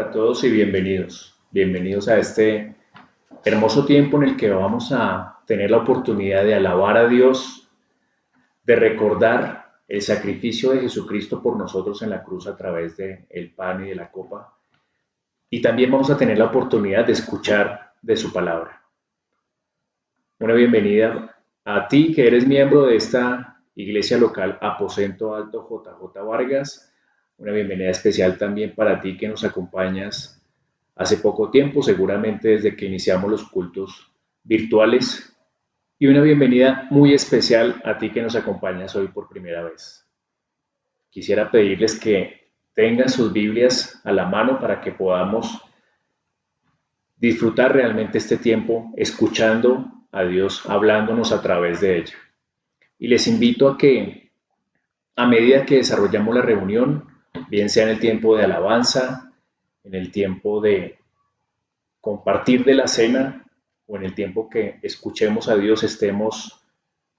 para todos y bienvenidos. Bienvenidos a este hermoso tiempo en el que vamos a tener la oportunidad de alabar a Dios, de recordar el sacrificio de Jesucristo por nosotros en la cruz a través del pan y de la copa. Y también vamos a tener la oportunidad de escuchar de su palabra. Una bienvenida a ti que eres miembro de esta iglesia local Aposento Alto JJ Vargas. Una bienvenida especial también para ti que nos acompañas hace poco tiempo, seguramente desde que iniciamos los cultos virtuales. Y una bienvenida muy especial a ti que nos acompañas hoy por primera vez. Quisiera pedirles que tengan sus Biblias a la mano para que podamos disfrutar realmente este tiempo escuchando a Dios hablándonos a través de ella. Y les invito a que a medida que desarrollamos la reunión, bien sea en el tiempo de alabanza, en el tiempo de compartir de la cena o en el tiempo que escuchemos a Dios, estemos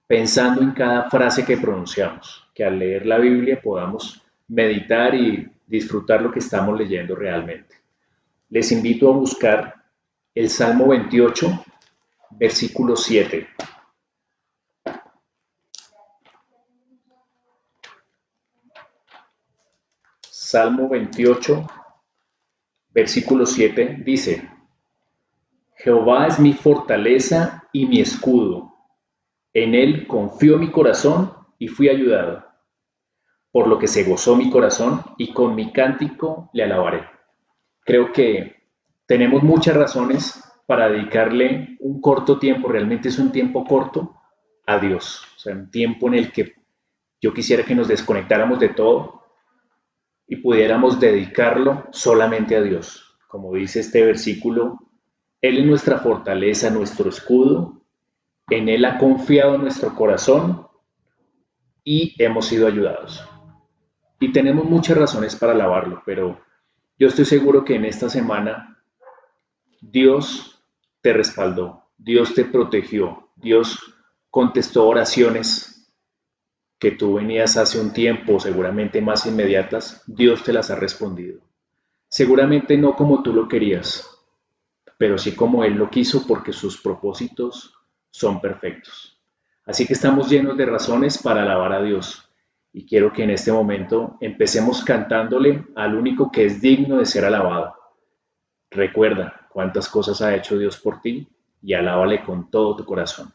pensando en cada frase que pronunciamos, que al leer la Biblia podamos meditar y disfrutar lo que estamos leyendo realmente. Les invito a buscar el Salmo 28, versículo 7. Salmo 28, versículo 7 dice: Jehová es mi fortaleza y mi escudo. En él confió mi corazón y fui ayudado. Por lo que se gozó mi corazón y con mi cántico le alabaré. Creo que tenemos muchas razones para dedicarle un corto tiempo, realmente es un tiempo corto, a Dios. O sea, un tiempo en el que yo quisiera que nos desconectáramos de todo y pudiéramos dedicarlo solamente a Dios. Como dice este versículo, Él es nuestra fortaleza, nuestro escudo, en Él ha confiado nuestro corazón y hemos sido ayudados. Y tenemos muchas razones para alabarlo, pero yo estoy seguro que en esta semana Dios te respaldó, Dios te protegió, Dios contestó oraciones que tú venías hace un tiempo, seguramente más inmediatas, Dios te las ha respondido. Seguramente no como tú lo querías, pero sí como Él lo quiso, porque sus propósitos son perfectos. Así que estamos llenos de razones para alabar a Dios. Y quiero que en este momento empecemos cantándole al único que es digno de ser alabado. Recuerda cuántas cosas ha hecho Dios por ti y alábale con todo tu corazón.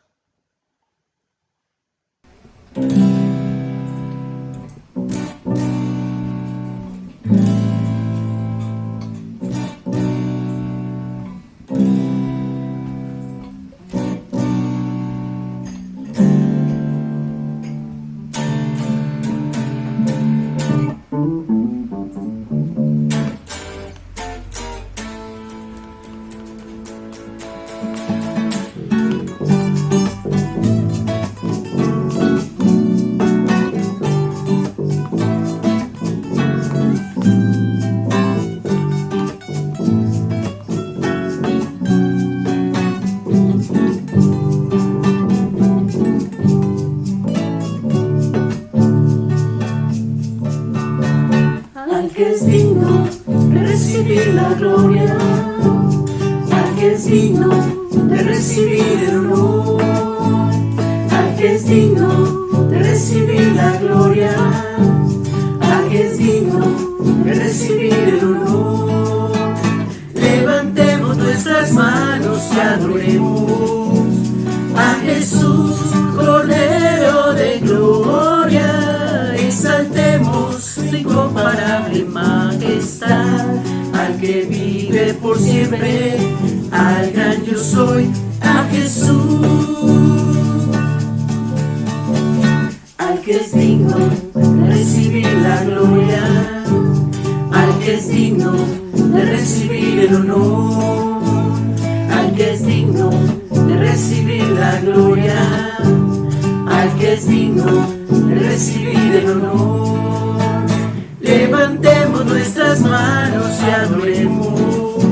Levantemos nuestras manos y adoremos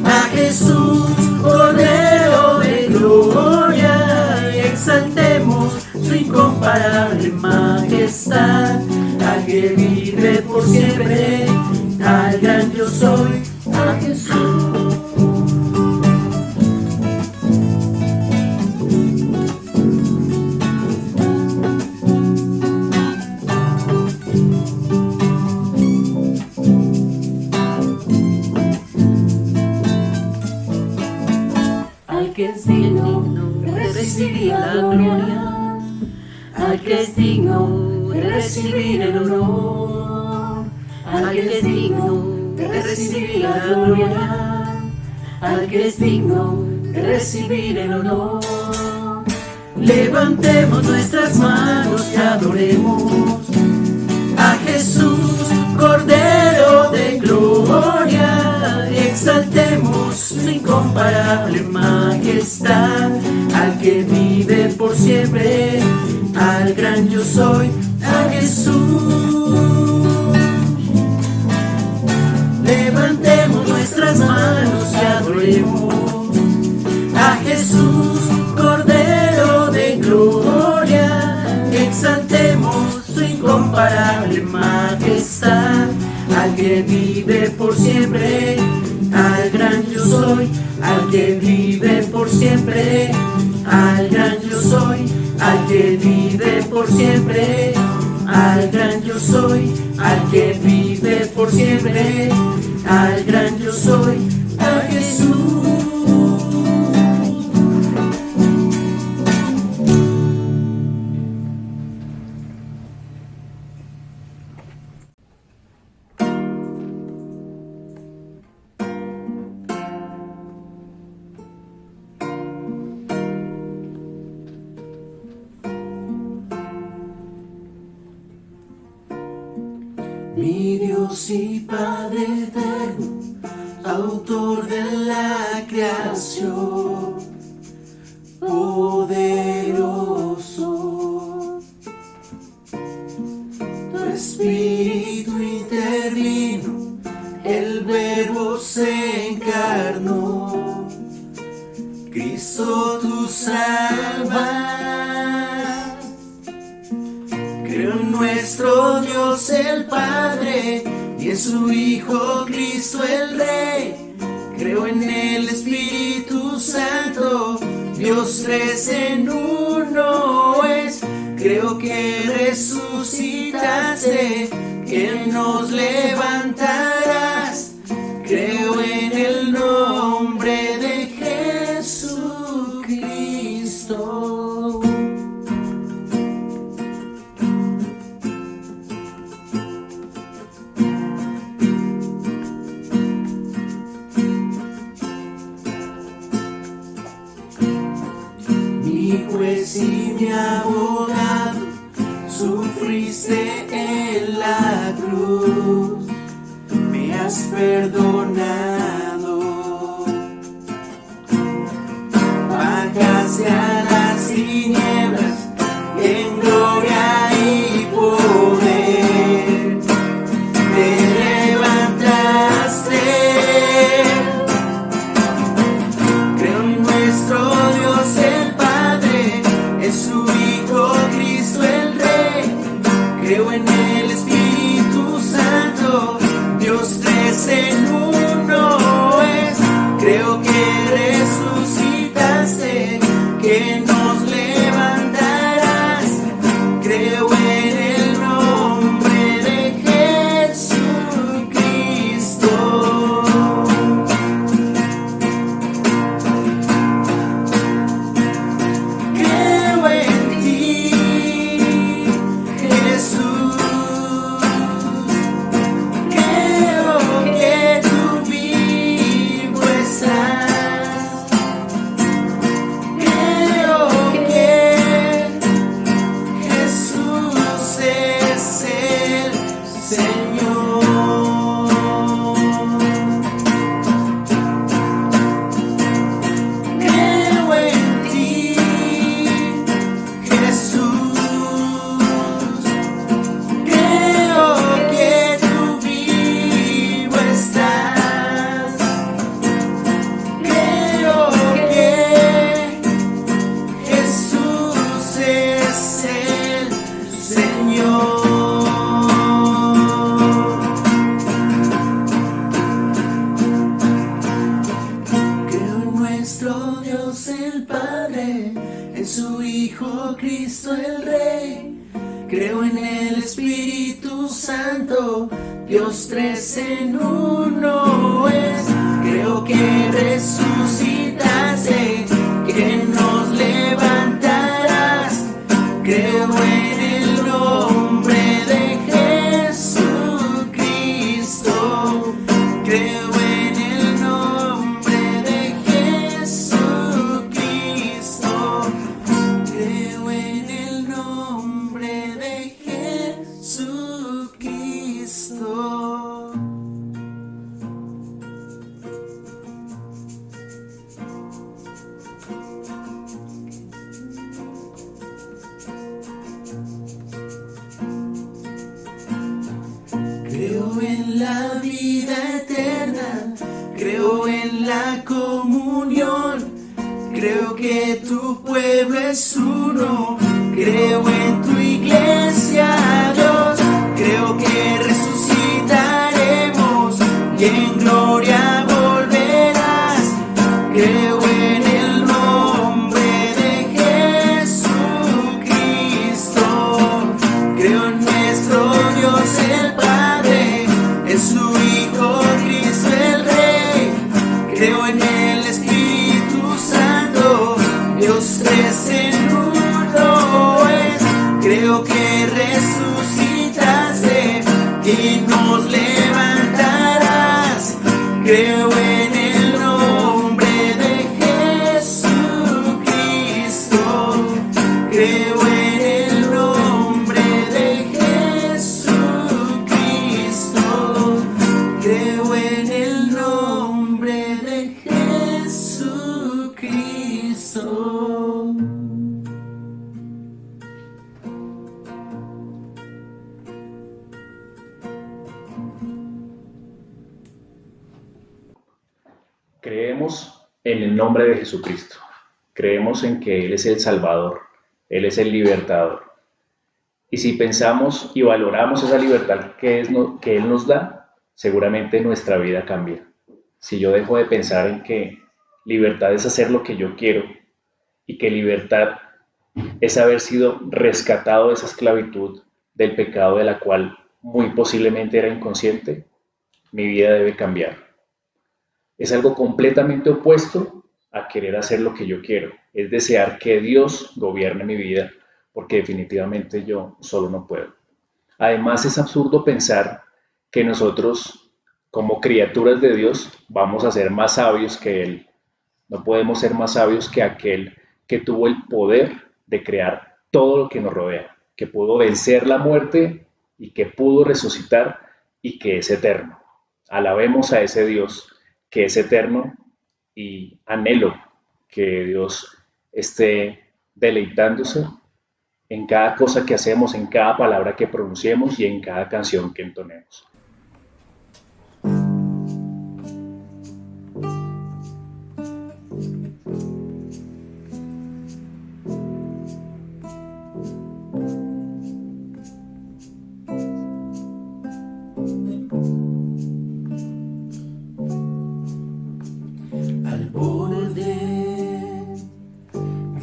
a Jesús, Cordero de gloria, y exaltemos su incomparable majestad, al que vive por siempre, al gran yo soy, Jesús. Al que es digno de recibir la gloria, al que es digno de recibir el honor, al que es digno de recibir la gloria, al que es digno de recibir el honor. Levantemos nuestras manos y adoremos a Jesús, Cordero de gloria, y exaltemos su incomparable majestad, al que vive por siempre, al gran yo soy, a Jesús. Levantemos nuestras manos y adoremos a Jesús, Cordero de gloria, y exaltemos su incomparable majestad, al que vive por siempre, al gran yo soy, al que vive por siempre, al gran yo soy, al que vive por siempre, al gran yo soy, al que vive por siempre, al gran yo soy, a Jesús. Mi Dios y Padre eterno, autor de la creación, poderoso, tu espíritu intervino, el Verbo se encarnó, Cristo tú salvas. Creo en nuestro Dios el Padre y en su Hijo Cristo el Rey. Creo en el Espíritu Santo, Dios tres en uno es. Creo que resucitaste, que nos levantarás. Creo en el nombre de Jesucristo. Mi juez y mi abogado, sufriste en la cruz, me has perdonado. Bajaste a las tinieblas en gloria y poder, te levantaste. Creo en nuestro Dios el Padre, en su Hijo Cristo el Rey. Creo en el Espíritu Santo, Dios tres en uno en su Hijo Cristo el Rey. Creo en el Espíritu Santo, Dios tres en uno es. Creo que resucitaste, que nos levantarás. Creo en el nombre de Jesucristo. Creo en el nombre de Jesucristo. Creo en el nombre de Jesucristo. Creo en la vida eterna, creo en la comunión, creo que tu pueblo es uno, creo en tu iglesia, Dios, creo que resucitaremos y en gloria volverás. Creo en el nombre de Jesucristo, creo en nuestro Dios el Padre, en su Hijo Cristo el Rey. Creo en el Espíritu Santo, Dios tres en uno es. Creo que resucitaste y nos levantarás. Creo en el nombre de Jesucristo. Creo en el nombre de Jesucristo. Creo en el nombre de Jesucristo. Creemos en el nombre de Jesucristo. Creemos en que Él es el Salvador, Él es el libertador. Y si pensamos y valoramos esa libertad que Él nos da, seguramente nuestra vida cambia. Si yo dejo de pensar en que libertad es hacer lo que yo quiero y que libertad es haber sido rescatado de esa esclavitud del pecado de la cual muy posiblemente era inconsciente, mi vida debe cambiar. Es algo completamente opuesto a querer hacer lo que yo quiero. Es desear que Dios gobierne mi vida, porque definitivamente yo solo no puedo. Además, es absurdo pensar que nosotros, como criaturas de Dios, vamos a ser más sabios que Él. No podemos ser más sabios que aquel que tuvo el poder de crear todo lo que nos rodea, que pudo vencer la muerte y que pudo resucitar y que es eterno. Alabemos a ese Dios que es eterno y anhelo que Dios esté deleitándose en cada cosa que hacemos, en cada palabra que pronunciemos y en cada canción que entonemos. Al borde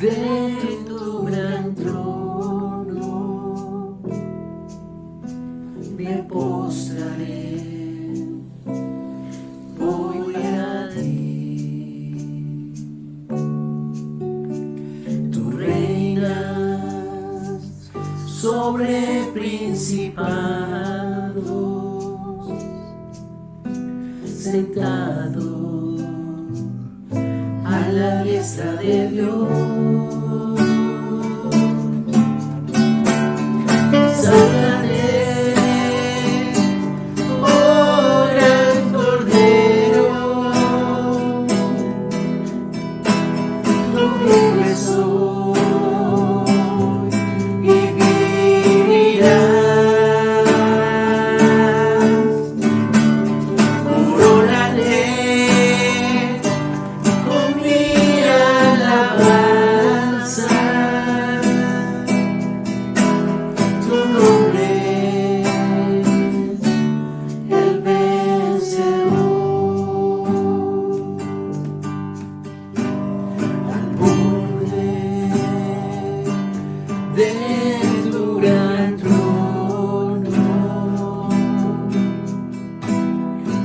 de tu gran trono me postraré, voy a ti. Tú reinas sobre principados, sentado a la diestra de Dios. Saltaré, oh gran Cordero, tu libre soy y vivirás. Coronaré con mi alabanza de tu gran trono.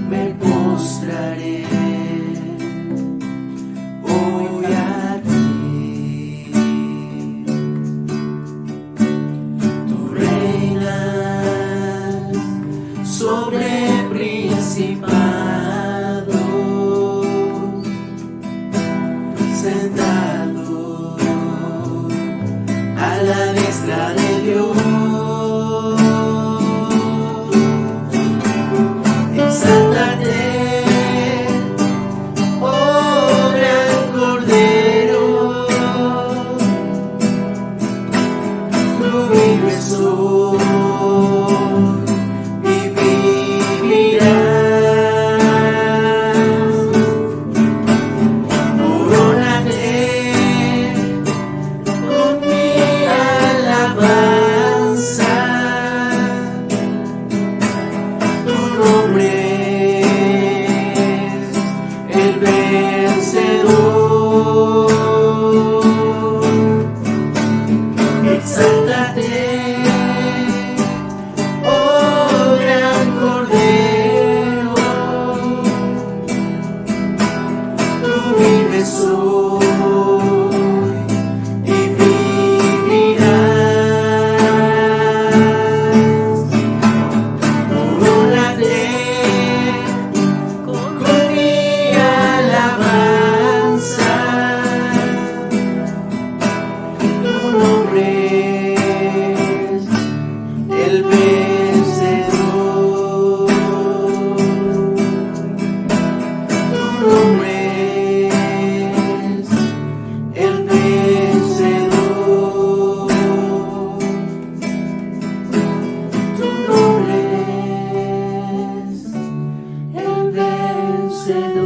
Me postraré hoy a ti. Tú reinas sobre principados, sentado a la diestra de Dios. Exáltate, oh gran Cordero, tú vives hoy y vivirás. Corónate con mi alabanza, tu nombre es el vencedor. Exáltate, oh gran Cordero, tú vives hoy y vivirás. Corónate con mi alabanza, tu nombre es el vencedor. Tu nombre es el vencedor. Tu nombre es el vencedor.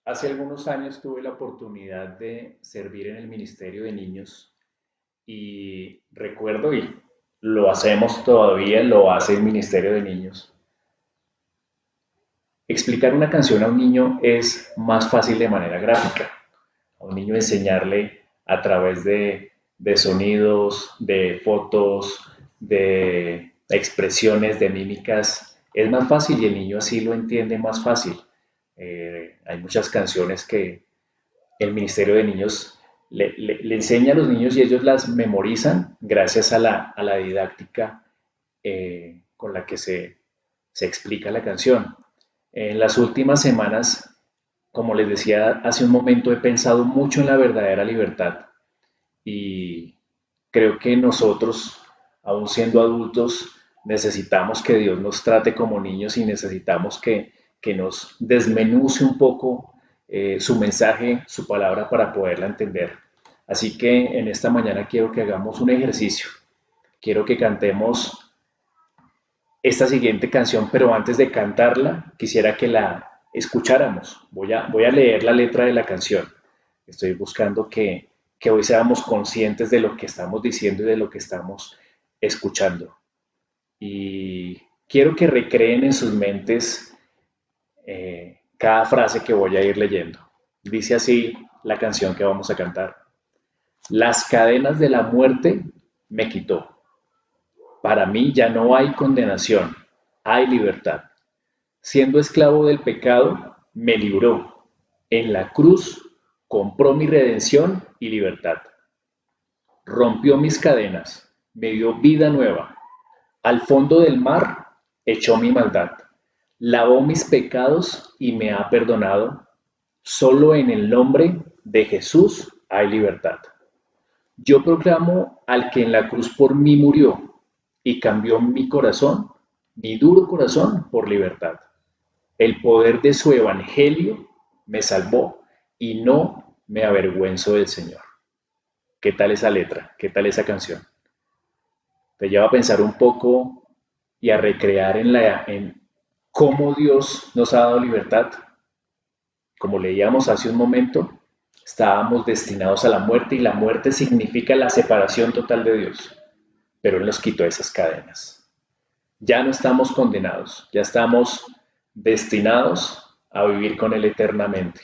Hace algunos años tuve la oportunidad de servir en el Ministerio de Niños y recuerdo, y lo hacemos todavía, lo hace el Ministerio de Niños. Explicar una canción a un niño es más fácil de manera gráfica. A un niño enseñarle a través de sonidos, de fotos, de expresiones, de mímicas, es más fácil y el niño así lo entiende más fácil. Hay muchas canciones que el Ministerio de Niños le enseña a los niños y ellos las memorizan gracias a la didáctica con la que se explica la canción. En las últimas semanas, como les decía hace un momento, he pensado mucho en la verdadera libertad y creo que nosotros, aún siendo adultos, necesitamos que Dios nos trate como niños y necesitamos que nos desmenuce un poco su mensaje, su palabra para poderla entender. Así que en esta mañana quiero que hagamos un ejercicio. Quiero que cantemos esta siguiente canción, pero antes de cantarla, quisiera que la escucháramos. Voy a leer la letra de la canción. Estoy buscando que hoy seamos conscientes de lo que estamos diciendo y de lo que estamos escuchando. Y quiero que recreen en sus mentes cada frase que voy a ir leyendo. Dice así la canción que vamos a cantar. Las cadenas de la muerte me quitó. Para mí ya no hay condenación, hay libertad. Siendo esclavo del pecado, me libró. En la cruz compró mi redención y libertad. Rompió mis cadenas, me dio vida nueva. Al fondo del mar echó mi maldad. Lavó mis pecados y me ha perdonado. Solo en el nombre de Jesús hay libertad. Yo proclamo al que en la cruz por mí murió y cambió mi corazón, mi duro corazón, por libertad. El poder de su evangelio me salvó y no me avergüenzo del Señor. ¿Qué tal esa letra? ¿Qué tal esa canción? Te lleva a pensar un poco y a recrear en cómo Dios nos ha dado libertad. Como leíamos hace un momento, estábamos destinados a la muerte y la muerte significa la separación total de Dios, pero Él nos quitó esas cadenas. Ya no estamos condenados, ya estamos destinados a vivir con Él eternamente.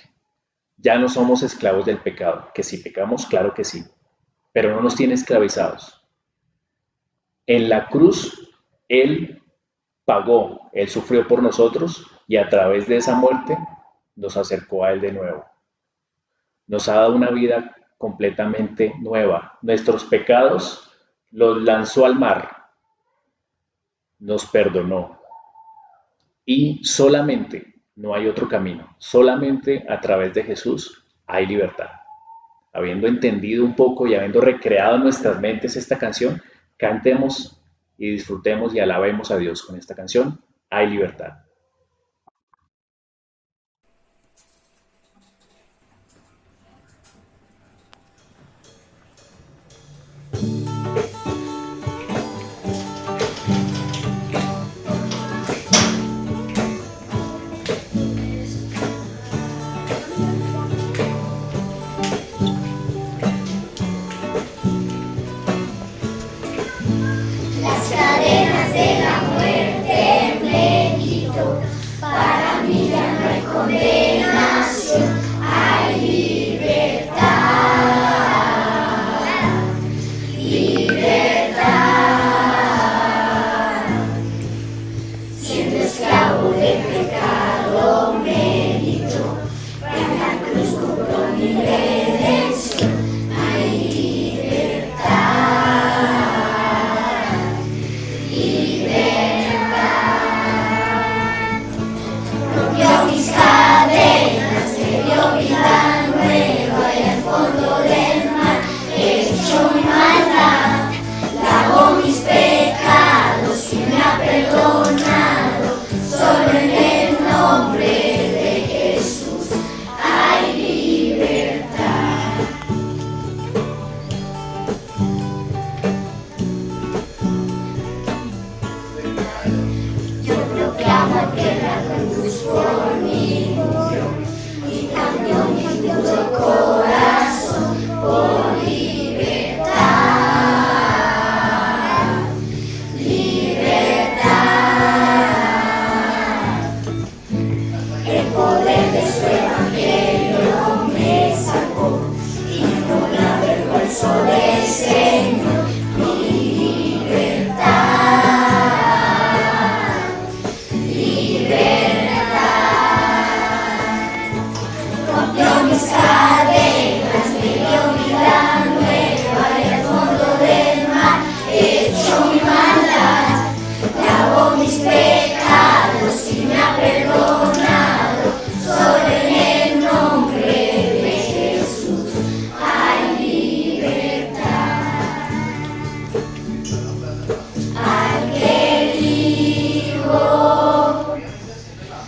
Ya no somos esclavos del pecado, que si pecamos, claro que sí, pero no nos tiene esclavizados. En la cruz, Él pagó, Él sufrió por nosotros y a través de esa muerte nos acercó a Él de nuevo. Nos ha dado una vida completamente nueva. Nuestros pecados los lanzó al mar, nos perdonó. Y solamente, no hay otro camino, solamente a través de Jesús hay libertad. Habiendo entendido un poco y habiendo recreado en nuestras mentes esta canción, cantemos y disfrutemos y alabemos a Dios con esta canción. Hay libertad. Las cadenas de la muerte me quitó, para mí ya no hay condenación, hay libertad, libertad. Siendo esclavo del pecado me libró, en la cruz compró mi redención, hay rompió mis cadenas, me dio vida nueva y al fondo del mar echó mi maldad, lavó mis pecados y me ha perdonado. Solo en el nombre de Jesús hay libertad. Yo proclamo que la cruz por mí murió y cambió mi duro corazón por libertad, libertad. El poder de su evangelio me salvó y no me avergonzó del Señor, mi libertad, libertad. Rompió mis cadenas, me dio vida nueva y al fondo del mar echó mi maldad, lavó mis pecados y me ha perdonado. Solo en el nombre de Jesús hay libertad. Al que elijo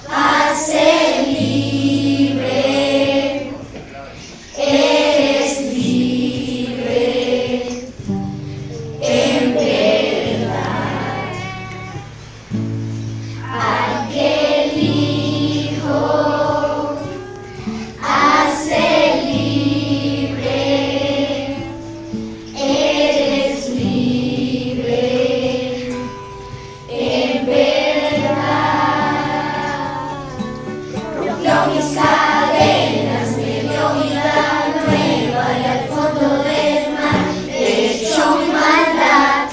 hace libre, eres libre en verdad. Al que elijo hace libre, eres libre en verdad. Rompió mis cadenas, me dio vida nueva y al fondo del mar echó mi maldad,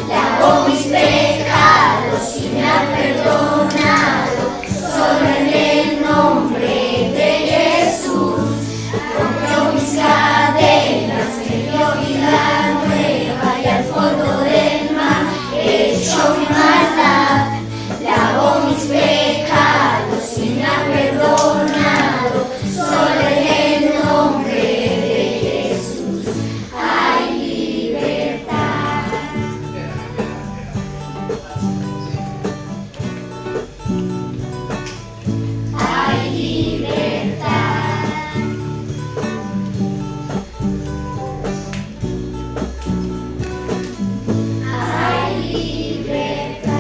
lavó mis pecados y me ha perdonado. Solo en el nombre de Jesús rompió mis cadenas, me dio vida nueva y al fondo del mar echó mi maldad, lavó mis pecados y me ha perdonado. Solo en el nombre de Jesús hay libertad. Hay libertad. Hay libertad.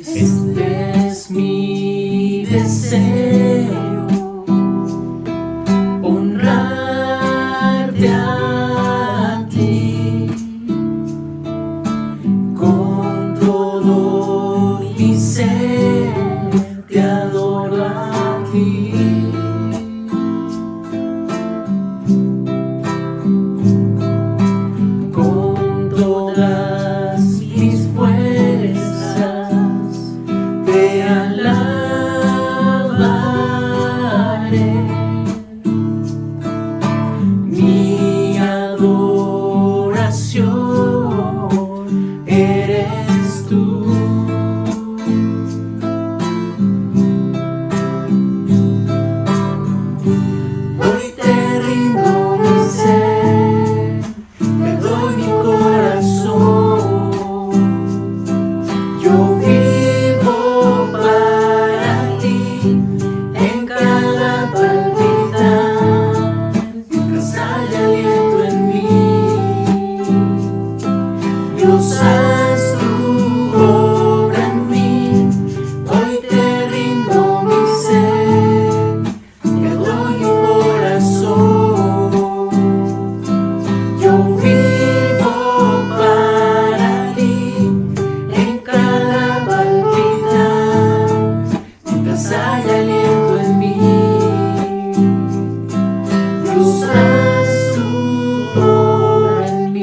Este es mi deseo, honrarte a ti, con todo mi ser te adoro a ti. Con todas mis fuerzas te alabaré. Mi adoración eres tú. Hoy te rindo mi ser, te doy mi corazón. Yo vivo para ti en cada palpitar, mientras haya aliento en mí. Dios, haz tu obra en mí. Hoy te rindo mi ser, te doy mi corazón. Yo vivo para ti en cada palpitar, mientras haya aliento en mí. Dios, haz tu obra en mí.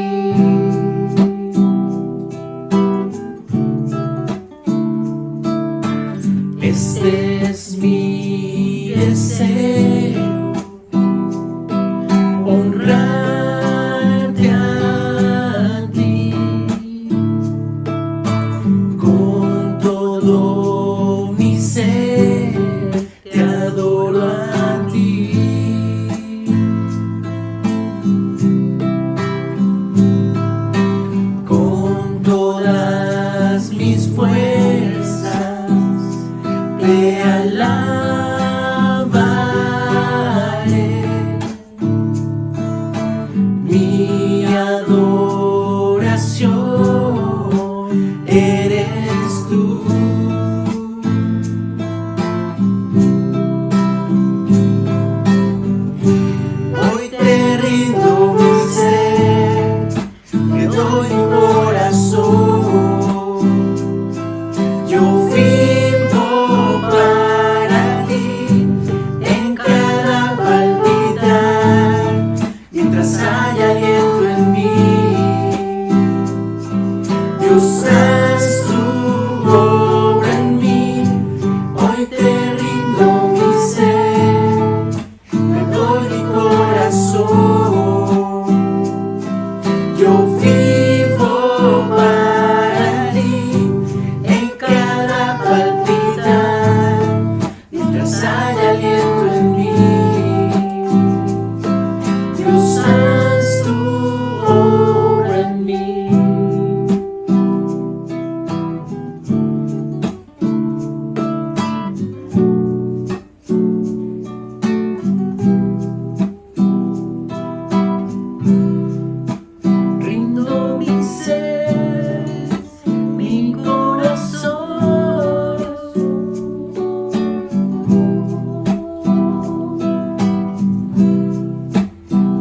Este es mi deseo, honrarte a ti, con todo mi ser te adoro a ti. Con todas mis fuerzas te alabaré. Mi adoración eres tú. Hoy te rindo mi ser, te doy mi corazón. Yo vivo para ti en cada palpitar, mientras haya aliento en mí. Dios, haz tu obra en mí. Hoy te rindo mi ser, te doy mi corazón. Yo vivo para ti en cada palpitar, mientras haya aliento en mí. Dios, haz tu obra en mí. Rindo mi ser, mi corazón.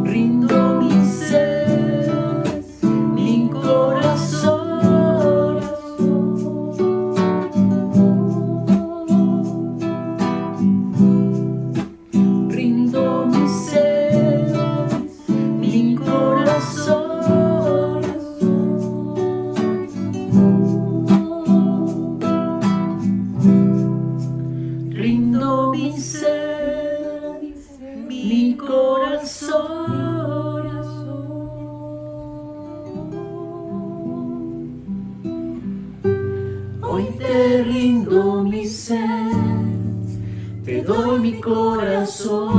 Rindo mi ser, mi corazón. Rindo mi ser, mi corazón. Rindo mi ser, mi corazón. Hoy te rindo mi ser, te doy mi corazón.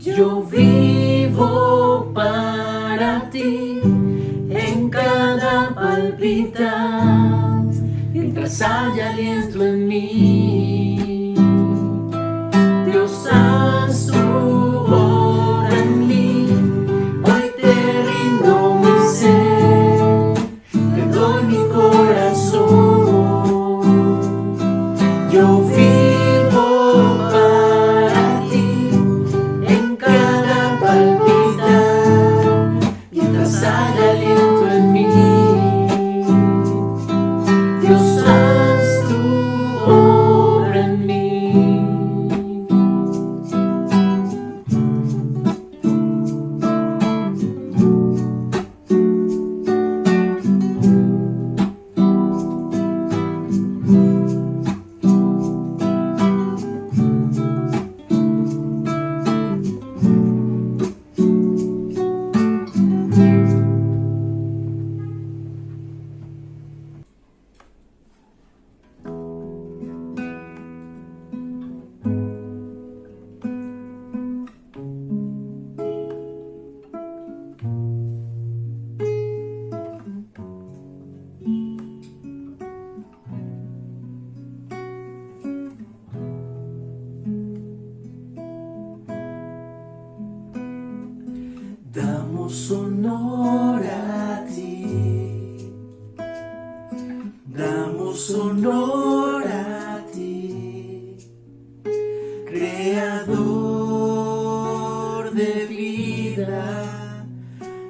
Yo vivo para ti en cada palpitar, mientras haya aliento en mí. Dios, haz tu obra en mí. Hoy te rindo mi ser, te doy mi corazón. Damos honor a ti, damos honor a ti, creador de vida,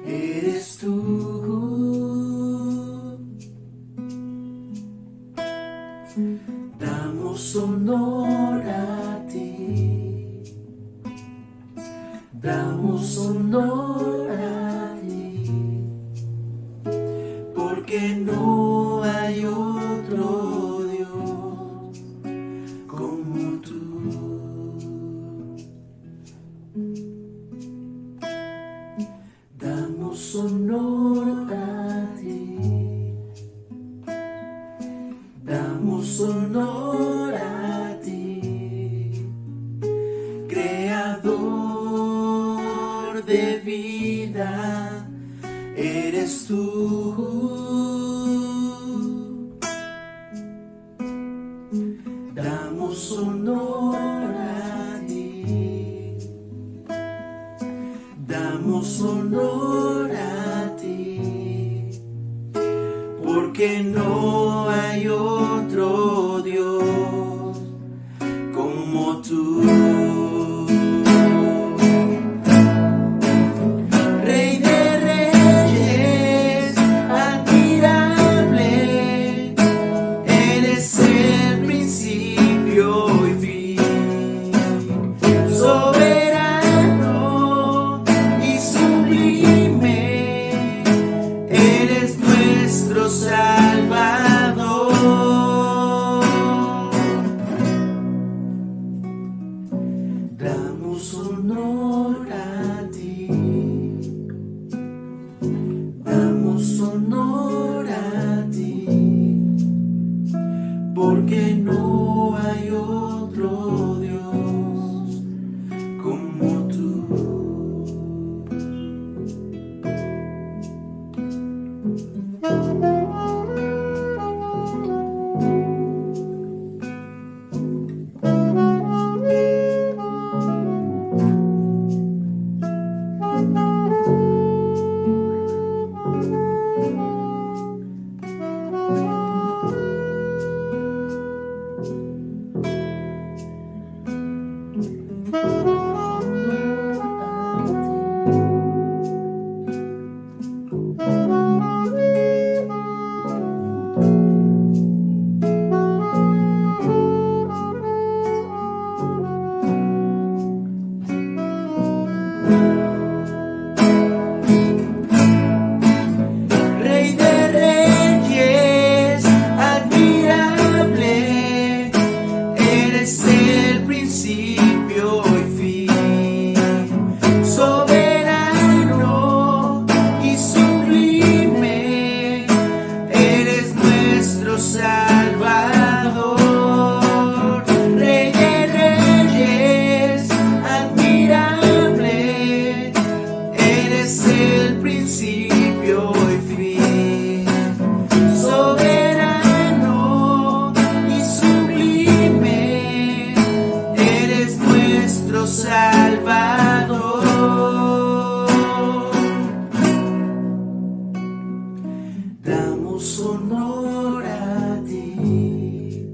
eres tú. Damos honor a ti, damos honor a ti, porque no hay otro Dios como tú. Damos honor a ti, damos honor a ti, creador de vida, eres tú. Damos honor a ti, damos honor a ti, porque no hay otro Dios como tú. Rey de reyes, admirable, eres el principio y fin, soberano y sublime, eres nuestro Salvador. Damos honor a ti, damos honor a ti, porque no hay otro Dios como tú. Rey de reyes, admirable, eres el principio y fin, soberano y sublime, eres nuestro Salvador. Rey de reyes, admirable, eres el principio y fin, soberano y sublime, eres nuestro Salvador. Damos honor a ti,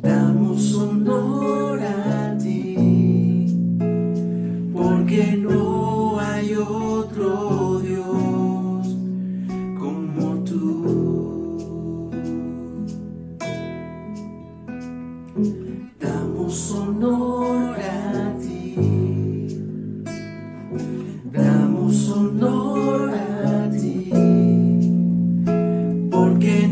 damos honor a ti, porque no hay otro Dios como tú. Damos honor a ti, damos honor a ti, porque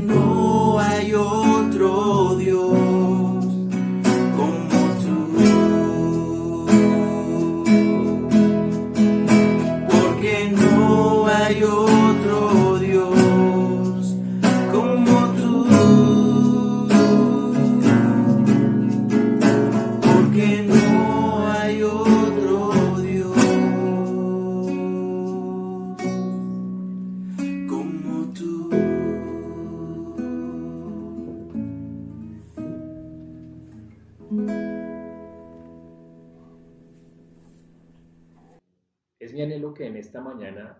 quiero que en esta mañana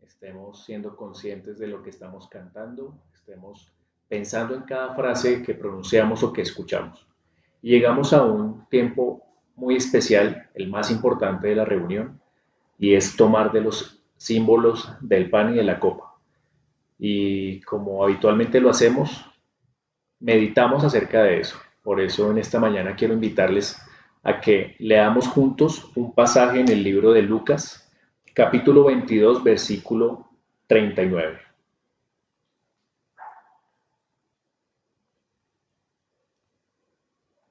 estemos siendo conscientes de lo que estamos cantando, estemos pensando en cada frase que pronunciamos o que escuchamos. Y llegamos a un tiempo muy especial, el más importante de la reunión, y es tomar de los símbolos del pan y de la copa. Y como habitualmente lo hacemos, meditamos acerca de eso. Por eso en esta mañana quiero invitarles a que leamos juntos un pasaje en el libro de Lucas, capítulo 22, versículo 39.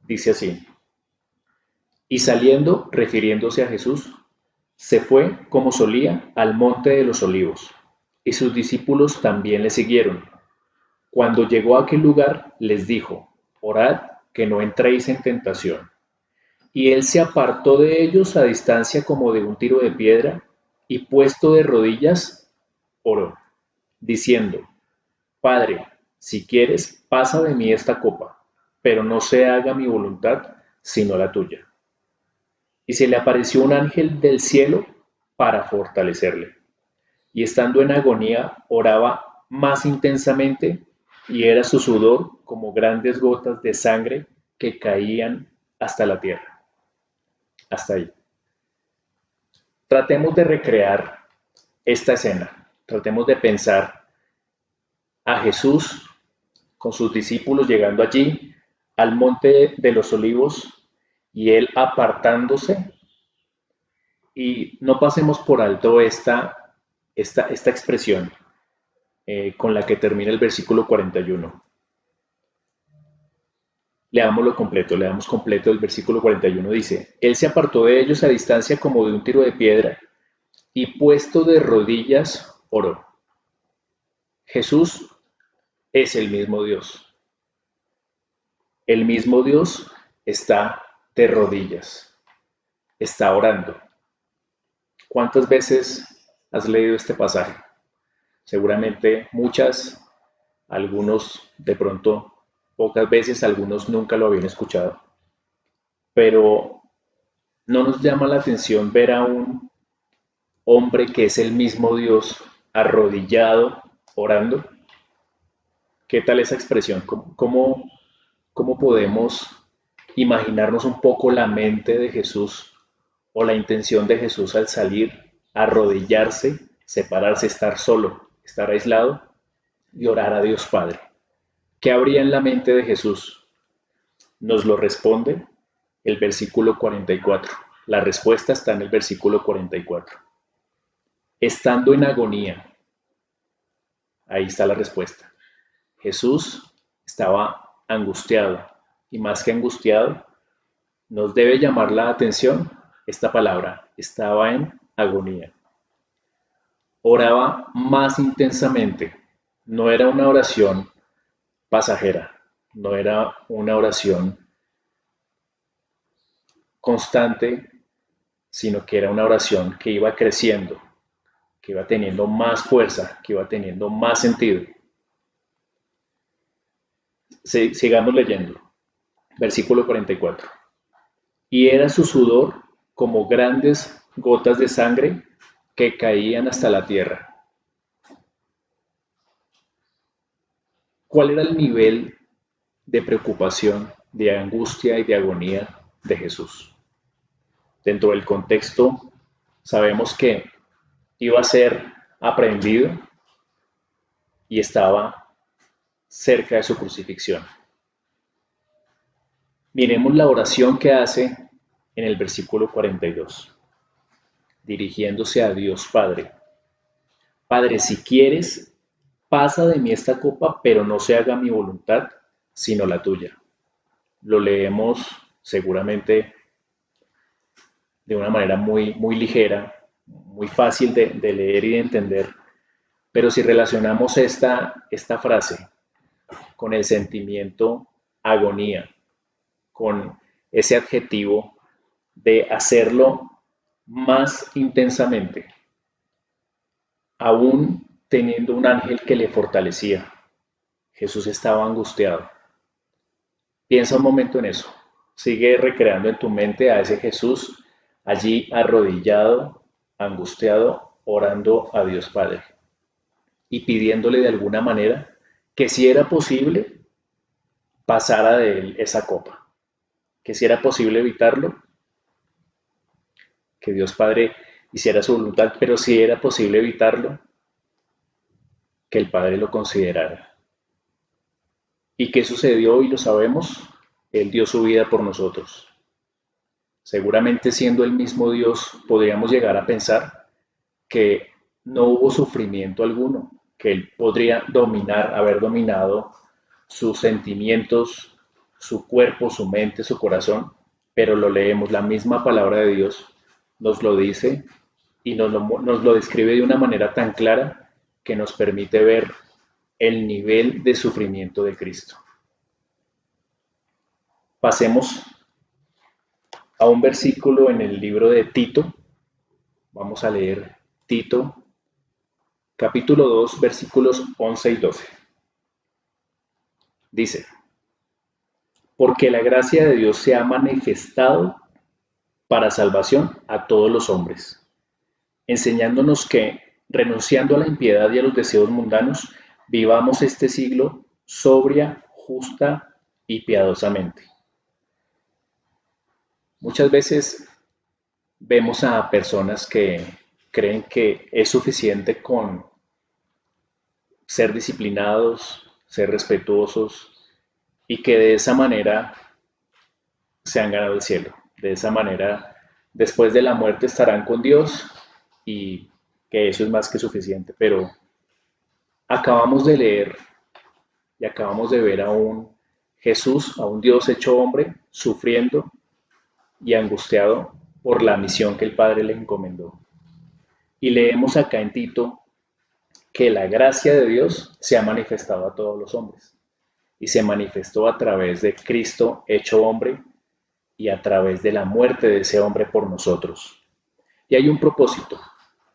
Dice así: y saliendo, refiriéndose a Jesús, se fue, como solía, al monte de los olivos, y sus discípulos también le siguieron. Cuando llegó a aquel lugar, les dijo: orad, que no entréis en tentación. Y él se apartó de ellos a distancia como de un tiro de piedra, y puesto de rodillas, oró, diciendo: Padre, si quieres, pasa de mí esta copa, pero no se haga mi voluntad, sino la tuya. Y se le apareció un ángel del cielo para fortalecerle. Y estando en agonía, oraba más intensamente, y era su sudor como grandes gotas de sangre que caían hasta la tierra. Hasta ahí. Tratemos de recrear esta escena. Tratemos de pensar a Jesús con sus discípulos llegando allí al monte de los olivos y él apartándose, y no pasemos por alto esta expresión con la que termina el versículo 41. Leamos completo el versículo 41. Dice: él se apartó de ellos a distancia como de un tiro de piedra, y puesto de rodillas oró. Jesús es el mismo Dios. El mismo Dios está de rodillas, está orando. ¿Cuántas veces has leído este pasaje? Seguramente muchas, algunos de pronto pocas veces, algunos nunca lo habían escuchado. Pero ¿no nos llama la atención ver a un hombre que es el mismo Dios arrodillado orando? ¿Qué tal esa expresión? ¿Cómo podemos imaginarnos un poco la mente de Jesús o la intención de Jesús al salir, arrodillarse, separarse, estar solo, estar aislado y orar a Dios Padre? ¿Qué habría en la mente de Jesús? Nos lo responde el versículo 44. La respuesta está en el versículo 44. Estando en agonía. Ahí está la respuesta. Jesús estaba angustiado, y más que angustiado, nos debe llamar la atención esta palabra: estaba en agonía. Oraba más intensamente. No era una oración pasajera, no era una oración constante, sino que era una oración que iba creciendo, que iba teniendo más fuerza, que iba teniendo más sentido. Sigamos leyendo. Versículo 44. Y era su sudor como grandes gotas de sangre que caían hasta la tierra. ¿Cuál era el nivel de preocupación, de angustia y de agonía de Jesús? Dentro del contexto, sabemos que iba a ser aprehendido y estaba cerca de su crucifixión. Miremos la oración que hace en el versículo 42, dirigiéndose a Dios Padre. Padre, si quieres, pasa de mí esta copa, pero no se haga mi voluntad, sino la tuya. Lo leemos seguramente de una manera muy ligera, muy fácil de leer y de entender, pero si relacionamos esta frase con el sentimiento agonía, con ese adjetivo de hacerlo más intensamente, aún teniendo un ángel que le fortalecía, Jesús estaba angustiado. Piensa un momento en eso. Sigue recreando en tu mente a ese Jesús allí arrodillado, angustiado, orando a Dios Padre y pidiéndole de alguna manera que si era posible pasara de él esa copa, que si era posible evitarlo, que Dios Padre hiciera su voluntad, pero si era posible evitarlo, que el Padre lo considerara. ¿Y qué sucedió? Y lo sabemos, Él dio su vida por nosotros. Seguramente siendo el mismo Dios, podríamos llegar a pensar que no hubo sufrimiento alguno, que Él podría haber dominado sus sentimientos, su cuerpo, su mente, su corazón, pero lo leemos, la misma palabra de Dios nos lo dice y nos lo describe de una manera tan clara que nos permite ver el nivel de sufrimiento de Cristo. Pasemos a un versículo en el libro de Tito. Vamos a leer Tito, capítulo 2, versículos 11 y 12. Dice, porque la gracia de Dios se ha manifestado para salvación a todos los hombres, enseñándonos que, renunciando a la impiedad y a los deseos mundanos, vivamos este siglo sobria, justa y piadosamente. Muchas veces vemos a personas que creen que es suficiente con ser disciplinados, ser respetuosos y que de esa manera se han ganado el cielo. De esa manera, después de la muerte estarán con Dios y que eso es más que suficiente. Pero acabamos de leer y acabamos de ver a un Jesús, a un Dios hecho hombre, sufriendo y angustiado por la misión que el Padre le encomendó. Y leemos acá en Tito que la gracia de Dios se ha manifestado a todos los hombres y se manifestó a través de Cristo hecho hombre y a través de la muerte de ese hombre por nosotros. Y hay un propósito,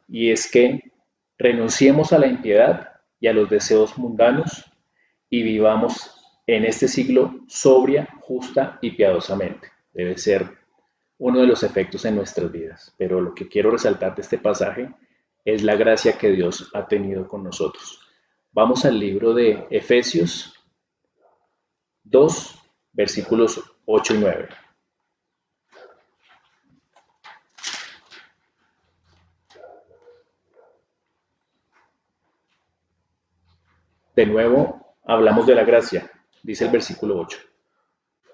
y es que renunciemos a la impiedad y a los deseos mundanos y vivamos en este siglo sobria, justa y piadosamente. Debe ser uno de los efectos en nuestras vidas. Pero lo que quiero resaltar de este pasaje es la gracia que Dios ha tenido con nosotros. Vamos al libro de Efesios 2, versículos 8 y 9. De nuevo, hablamos de la gracia, dice el versículo 8.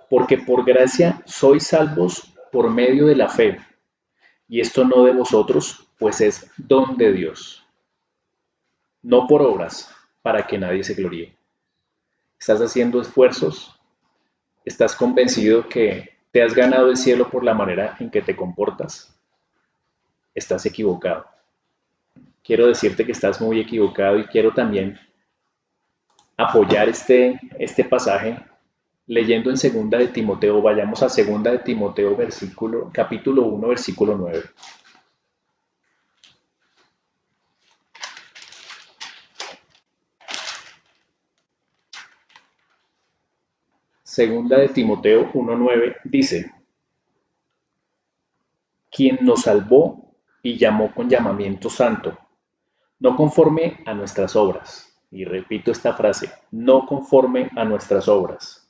Porque por gracia sois salvos por medio de la fe, y esto no de vosotros, pues es don de Dios, no por obras, para que nadie se gloríe. ¿Estás haciendo esfuerzos? ¿Estás convencido que te has ganado el cielo por la manera en que te comportas? Estás equivocado. Quiero decirte que estás muy equivocado y quiero también apoyar este pasaje leyendo en segunda de Timoteo. Vayamos a segunda de Timoteo, capítulo 1, versículo 9. Segunda de Timoteo 1:9 dice, quien nos salvó y llamó con llamamiento santo, no conforme a nuestras obras. Y repito esta frase, no conforme a nuestras obras,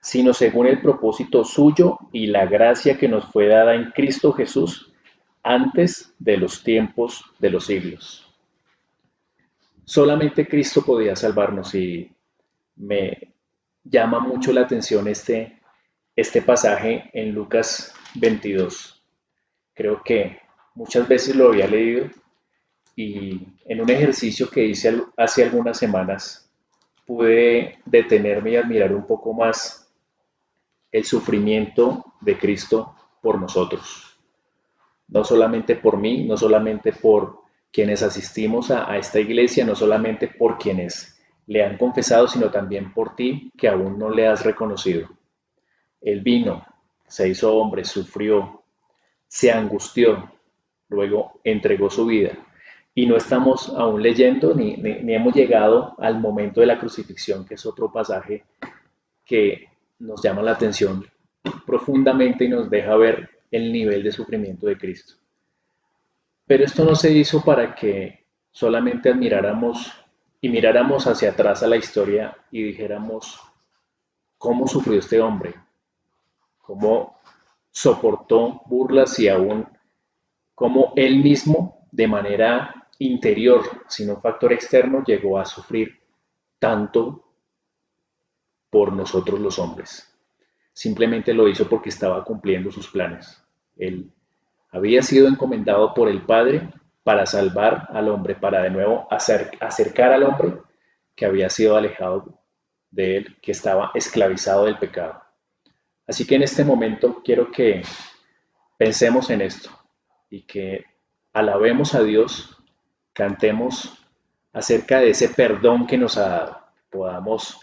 sino según el propósito suyo y la gracia que nos fue dada en Cristo Jesús antes de los tiempos de los siglos. Solamente Cristo podía salvarnos y me llama mucho la atención este pasaje en Lucas 22. Creo que muchas veces lo había leído y en un ejercicio que hice hace algunas semanas pude detenerme y admirar un poco más el sufrimiento de Cristo por nosotros. No solamente por mí, no solamente por quienes asistimos a esta iglesia, no solamente por quienes le han confesado, sino también por ti que aún no le has reconocido. Él vino, se hizo hombre, sufrió, se angustió, luego entregó su vida. Y no estamos aún leyendo ni hemos llegado al momento de la crucifixión, que es otro pasaje que nos llama la atención profundamente y nos deja ver el nivel de sufrimiento de Cristo. Pero esto no se hizo para que solamente admiráramos y miráramos hacia atrás a la historia y dijéramos cómo sufrió este hombre, cómo soportó burlas y aún cómo él mismo de manera interior, sin un factor externo, llegó a sufrir tanto por nosotros los hombres. Simplemente lo hizo porque estaba cumpliendo sus planes. Él había sido encomendado por el Padre para salvar al hombre, para de nuevo acercar al hombre que había sido alejado de él, que estaba esclavizado del pecado. Así que en este momento quiero que pensemos en esto y que alabemos a Dios, cantemos acerca de ese perdón que nos ha dado. Podamos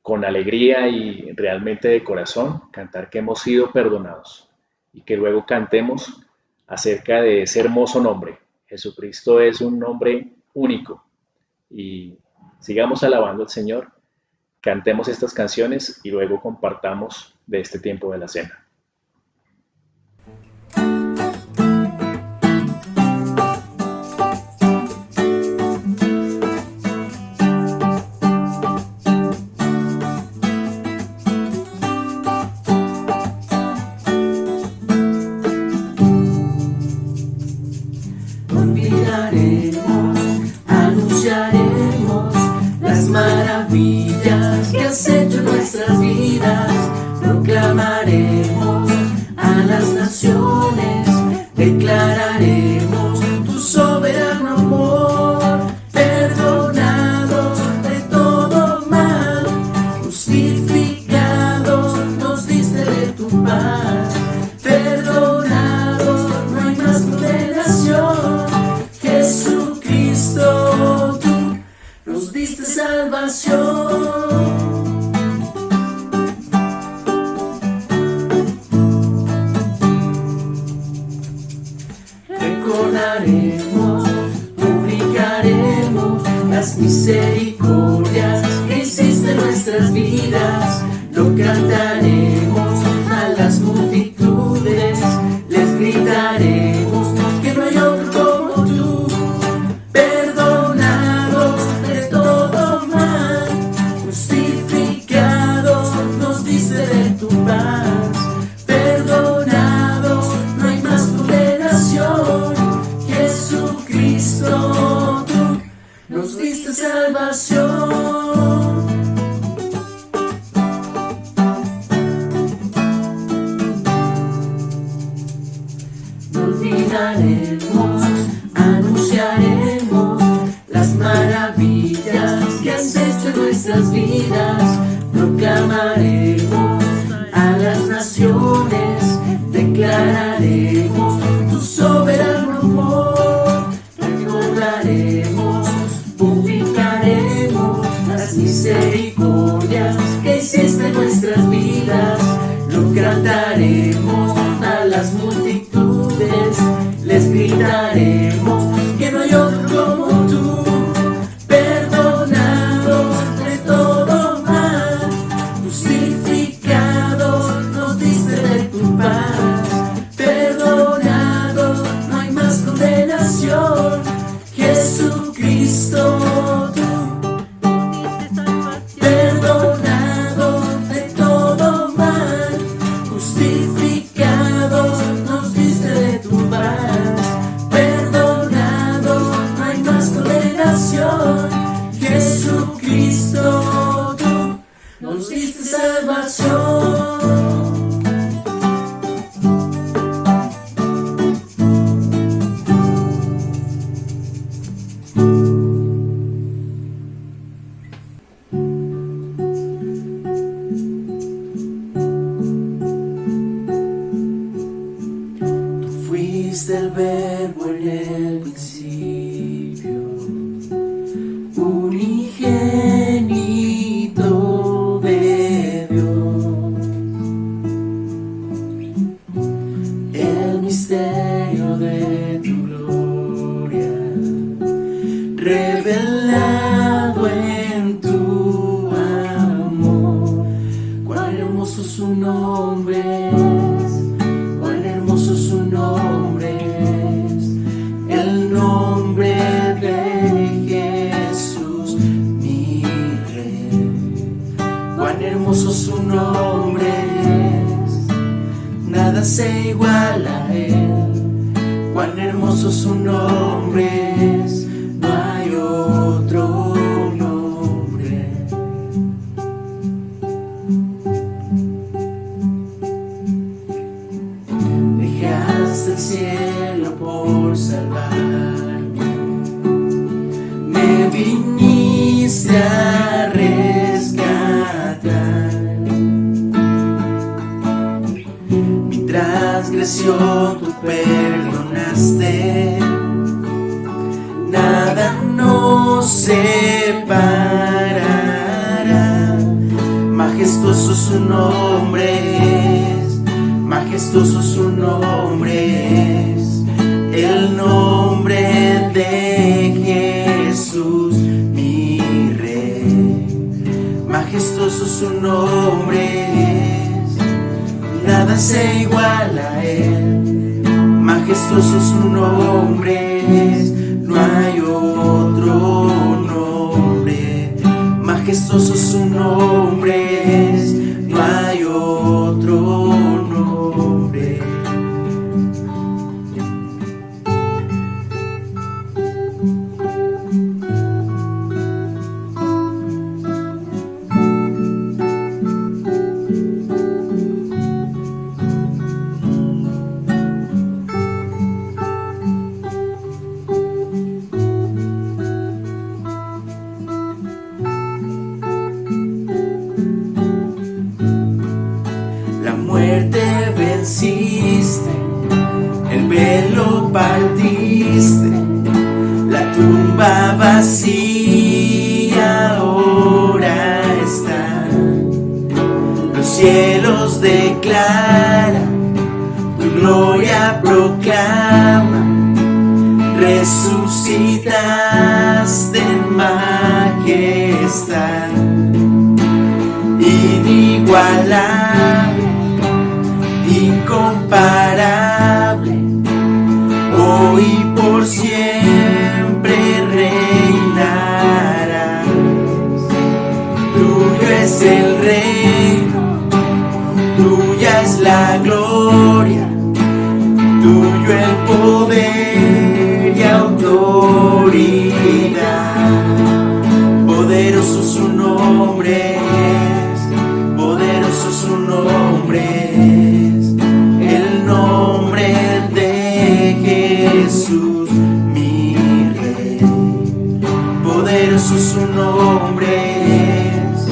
con alegría y realmente de corazón cantar que hemos sido perdonados y que luego cantemos acerca de ese hermoso nombre. Jesucristo es un nombre único y sigamos alabando al Señor, cantemos estas canciones y luego compartamos de este tiempo de la cena. Anunciaremos las maravillas que has hecho en nuestras vidas, proclamaremos a las naciones, declararemos tu soberano amor, perdonados de todo mal, justificados nos diste de tu paz, perdonados, no hay más condenación, Jesucristo, tú nos diste salvación. Recordaremos, publicaremos las misericordias que hiciste en nuestras vidas, lo cantaremos a las multitudes, les gritaremos que no hay otro como tú, perdonados de todo mal, justificados nos diste de tu paz, perdonados, no hay más condenación, Jesucristo, tú nos diste salvación. No olvidaremos, anunciaremos las maravillas que has hecho en nuestras vidas, proclamaremos a las naciones, declararemos tu soberano amor, recordaremos, publicaremos las misericordias que hiciste en nuestras vidas, lo cantaremos a las multitudes, les gritaremos que no hay otro como tú, perdonados de todo mal, justificados nos diste de tu paz, perdonados, no hay más condenación, Jesucristo, tú perdonados de todo mal, justificados nos diste de tu paz, perdonados, no hay más condenación, Jesucristo, tú nos diste salvación. Fuiste el verbo en el principio, unigénito de Dios, el misterio de tu gloria, revelado en tu amor. Cuán hermoso su nombre es, cuán hermoso su nombre es. cuán hermoso su nombre es, nada se iguala a él, cuán hermoso su nombre es, no hay otro nombre. Dejaste el cielo por salvarme, me viniste a rescatar. Mi transgresión tú perdonaste, nada nos separará. Majestuoso su nombre es, majestuoso su nombre es, el nombre de Jesús mi Rey. Majestuoso su nombre es, nada se iguala a él, majestuoso su nombre es, no hay otro nombre. Majestuoso su nombre es, no hay otro nombre. La muerte venciste, el velo partiste, la tumba vacía ahora está. Los cielos declaran, tu gloria proclama, resucitaste en majestad. Inigualable, incomparable, hoy y por siempre reinarás. Tuyo es el reino, tuya es la gloria, tuyo el poder y autoridad. Poderoso su nombre es, poderoso su nombre es, el nombre de Jesús mi Rey. Poderoso su nombre es,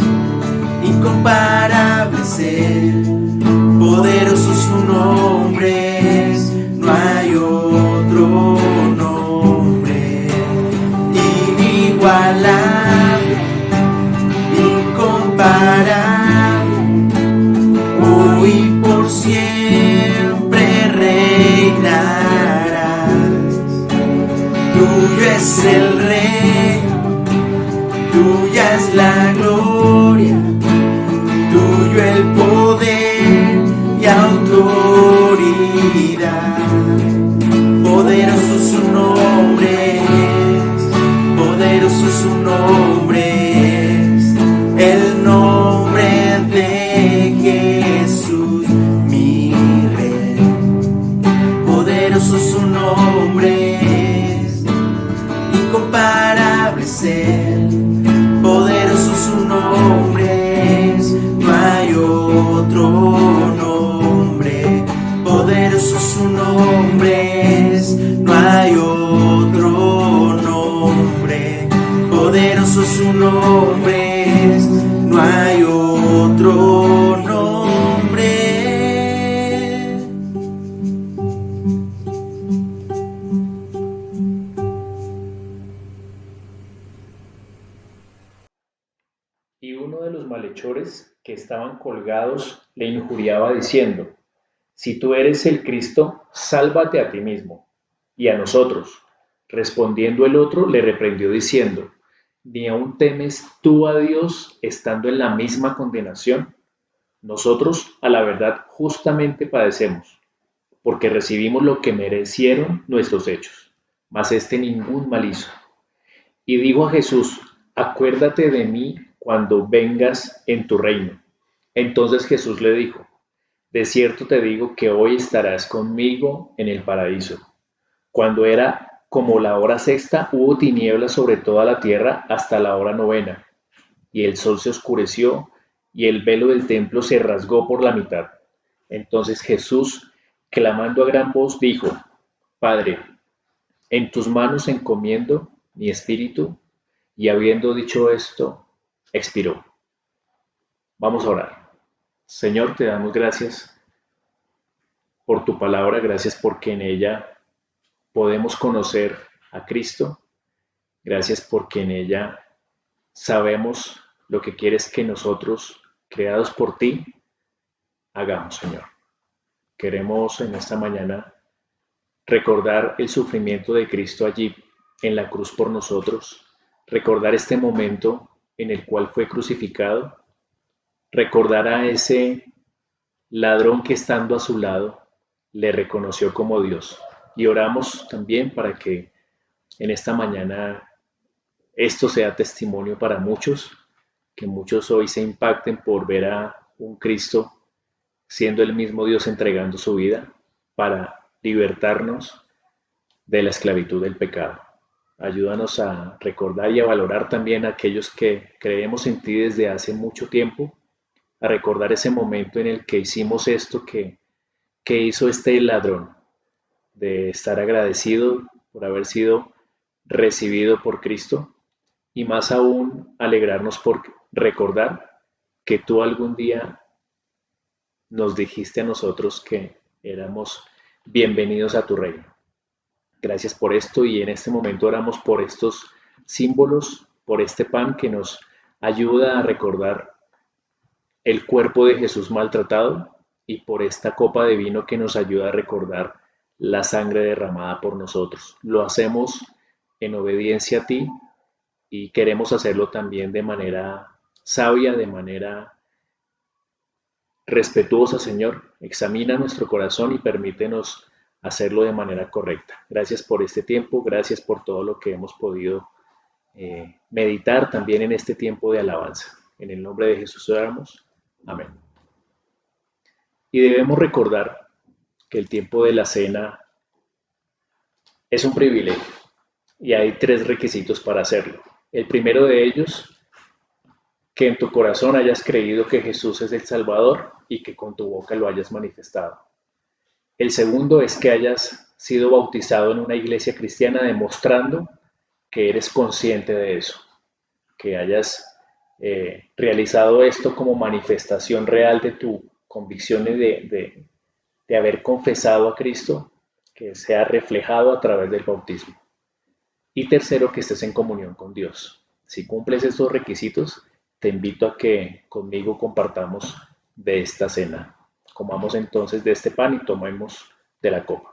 incomparable es él, poderoso su nombre es, no hay otro nombre. Inigualable, incomparable, hoy y por siempre reinarás. Tuyo es el reino, tuya es la gloria, tuyo el poder y autoridad. Poderoso su nombre es, poderoso su nombre es, el nombre de Jesús mi Rey. Poderoso su nombre es, incomparable es él, poderoso su nombre es, no hay otro nombre. Poderoso su nombre es, no hay otro nombre. Poderoso su nombre es, no hay otro nombre. Y uno de los malhechores que estaban colgados le injuriaba diciendo: Si tú eres el Cristo, sálvate a ti mismo y a nosotros. Respondiendo el otro, le reprendió diciendo: ¿Ni aun temes tú a Dios estando en la misma condenación? Nosotros, a la verdad, justamente padecemos, porque recibimos lo que merecieron nuestros hechos, mas éste ningún mal hizo. Y dijo a Jesús: Acuérdate de mí cuando vengas en tu reino. Entonces Jesús le dijo, de cierto te digo que hoy estarás conmigo en el paraíso. Cuando era como la hora sexta, hubo tinieblas sobre toda la tierra hasta la hora novena, y el sol se oscureció, y el velo del templo se rasgó por la mitad. Entonces Jesús, clamando a gran voz, dijo, Padre, en tus manos encomiendo mi espíritu, y habiendo dicho esto, expiró. Vamos a orar. Señor, te damos gracias por tu palabra, gracias porque en ella podemos conocer a Cristo, gracias porque en ella sabemos lo que quieres que nosotros, creados por ti, hagamos, Señor. Queremos en esta mañana recordar el sufrimiento de Cristo allí en la cruz por nosotros, recordar este momento en el cual fue crucificado, recordar a ese ladrón que estando a su lado le reconoció como Dios. Y oramos también para que en esta mañana esto sea testimonio para muchos, que muchos hoy se impacten por ver a un Cristo siendo el mismo Dios entregando su vida para libertarnos de la esclavitud del pecado. Ayúdanos a recordar y a valorar también a aquellos que creemos en ti desde hace mucho tiempo, a recordar ese momento en el que hicimos esto que hizo este ladrón, de estar agradecido por haber sido recibido por Cristo y más aún alegrarnos por recordar que tú algún día nos dijiste a nosotros que éramos bienvenidos a tu reino. Gracias por esto y en este momento oramos por estos símbolos, por este pan que nos ayuda a recordar el cuerpo de Jesús maltratado y por esta copa de vino que nos ayuda a recordar la sangre derramada por nosotros. Lo hacemos en obediencia a ti y queremos hacerlo también de manera sabia, de manera respetuosa, Señor. Examina nuestro corazón y permítenos hacerlo de manera correcta. Gracias por este tiempo, gracias por todo lo que hemos podido meditar también en este tiempo de alabanza. En el nombre de Jesús oramos. Amén. Y debemos recordar que el tiempo de la cena es un privilegio y hay tres requisitos para hacerlo. El primero de ellos, que en tu corazón hayas creído que Jesús es el Salvador y que con tu boca lo hayas manifestado. El segundo es que hayas sido bautizado en una iglesia cristiana demostrando que eres consciente de eso, que hayas realizado esto como manifestación real de tu convicción de haber confesado a Cristo, que sea reflejado a través del bautismo. Y tercero, que estés en comunión con Dios. Si cumples estos requisitos, te invito a que conmigo compartamos de esta cena. Comamos entonces de este pan y tomemos de la copa.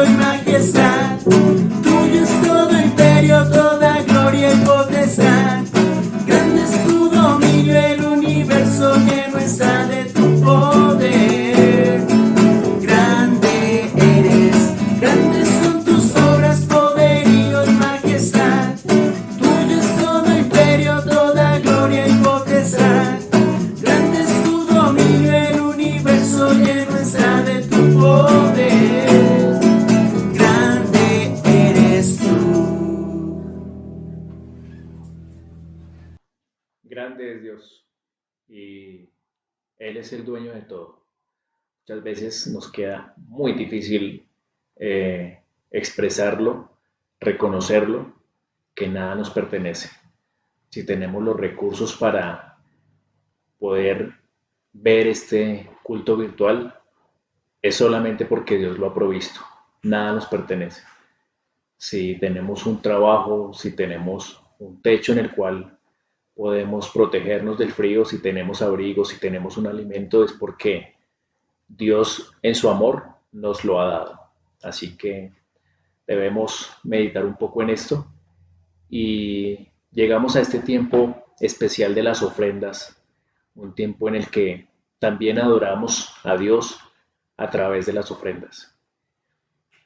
y majestad. Tuyo es todo imperio, toda gloria y potestad. Grande es tu dominio, el universo lleno está de tu poder. Grande eres, grandes son tus obras, poderío y majestad. Tuyo es todo imperio, toda gloria y potestad. Grande es tu dominio, el universo lleno está de tu poder. Grande eres tú. Grande es Dios y Él es el dueño de todo. Muchas veces nos queda muy difícil expresarlo, reconocerlo, que nada nos pertenece. Si tenemos los recursos para poder ver este culto virtual, es solamente porque Dios lo ha provisto. Nada nos pertenece. Si tenemos un trabajo, si tenemos un techo en el cual podemos protegernos del frío, si tenemos abrigo, si tenemos un alimento, es porque Dios en su amor nos lo ha dado. Así que debemos meditar un poco en esto y llegamos a este tiempo especial de las ofrendas, un tiempo en el que también adoramos a Dios a través de las ofrendas.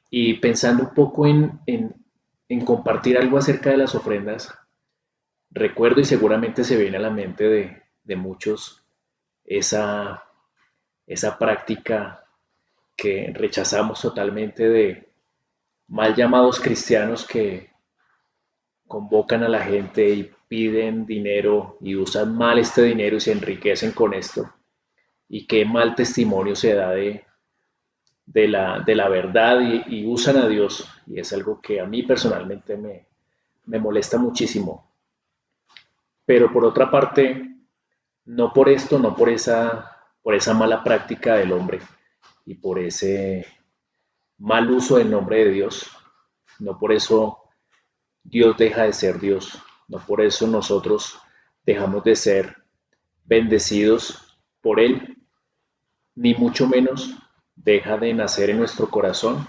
Y pensando un poco en compartir algo acerca de las ofrendas, recuerdo y seguramente se viene a la mente de muchos esa, esa práctica que rechazamos totalmente de mal llamados cristianos que convocan a la gente y piden dinero y usan mal este dinero y se enriquecen con esto. Y qué mal testimonio se da de la verdad y usan a Dios. Y es algo que a mí personalmente me molesta muchísimo. Pero por otra parte, no por esto, no por esa mala práctica del hombre y por ese mal uso del nombre de Dios, no por eso Dios deja de ser Dios, no por eso nosotros dejamos de ser bendecidos por Él, ni mucho menos deja de nacer en nuestro corazón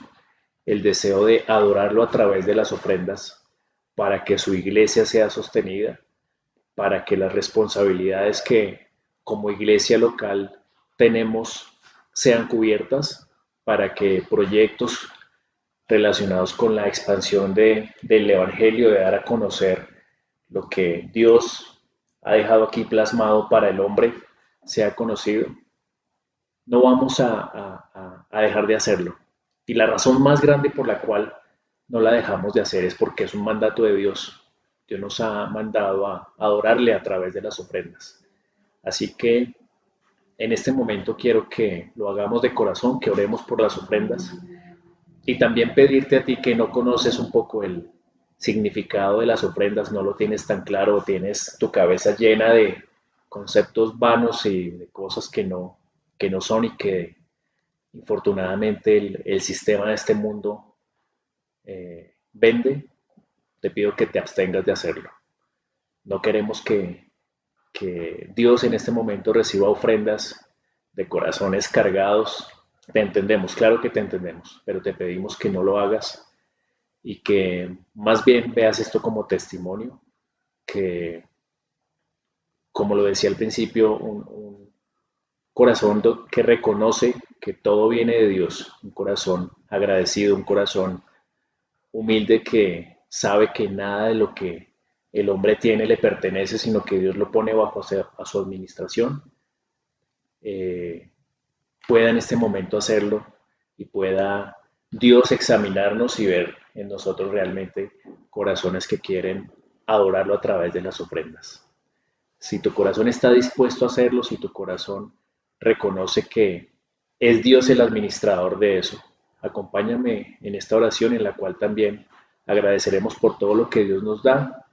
el deseo de adorarlo a través de las ofrendas para que su iglesia sea sostenida, para que las responsabilidades que como iglesia local tenemos sean cubiertas, para que proyectos relacionados con la expansión del Evangelio, de dar a conocer lo que Dios ha dejado aquí plasmado para el hombre, sea conocido, no vamos a dejar de hacerlo. Y la razón más grande por la cual no la dejamos de hacer es porque es un mandato de Dios. Dios nos ha mandado a adorarle a través de las ofrendas. Así que en este momento quiero que lo hagamos de corazón, que oremos por las ofrendas y también pedirte a ti que no conoces un poco el significado de las ofrendas, no lo tienes tan claro, tienes tu cabeza llena de conceptos vanos y de cosas que no son y que infortunadamente el sistema de este mundo vende, te pido que te abstengas de hacerlo. No queremos que Dios en este momento reciba ofrendas de corazones cargados. Te entendemos, claro que te entendemos, pero te pedimos que no lo hagas y que más bien veas esto como testimonio, que como lo decía al principio, un corazón que reconoce que todo viene de Dios, un corazón agradecido, un corazón humilde que sabe que nada de lo que el hombre tiene le pertenece, sino que Dios lo pone bajo a su administración, eh, pueda en este momento hacerlo y pueda Dios examinarnos y ver en nosotros realmente corazones que quieren adorarlo a través de las ofrendas. Si tu corazón está dispuesto a hacerlo, si tu corazón reconoce que es Dios el administrador de eso, acompáñame en esta oración en la cual también agradeceremos por todo lo que Dios nos da,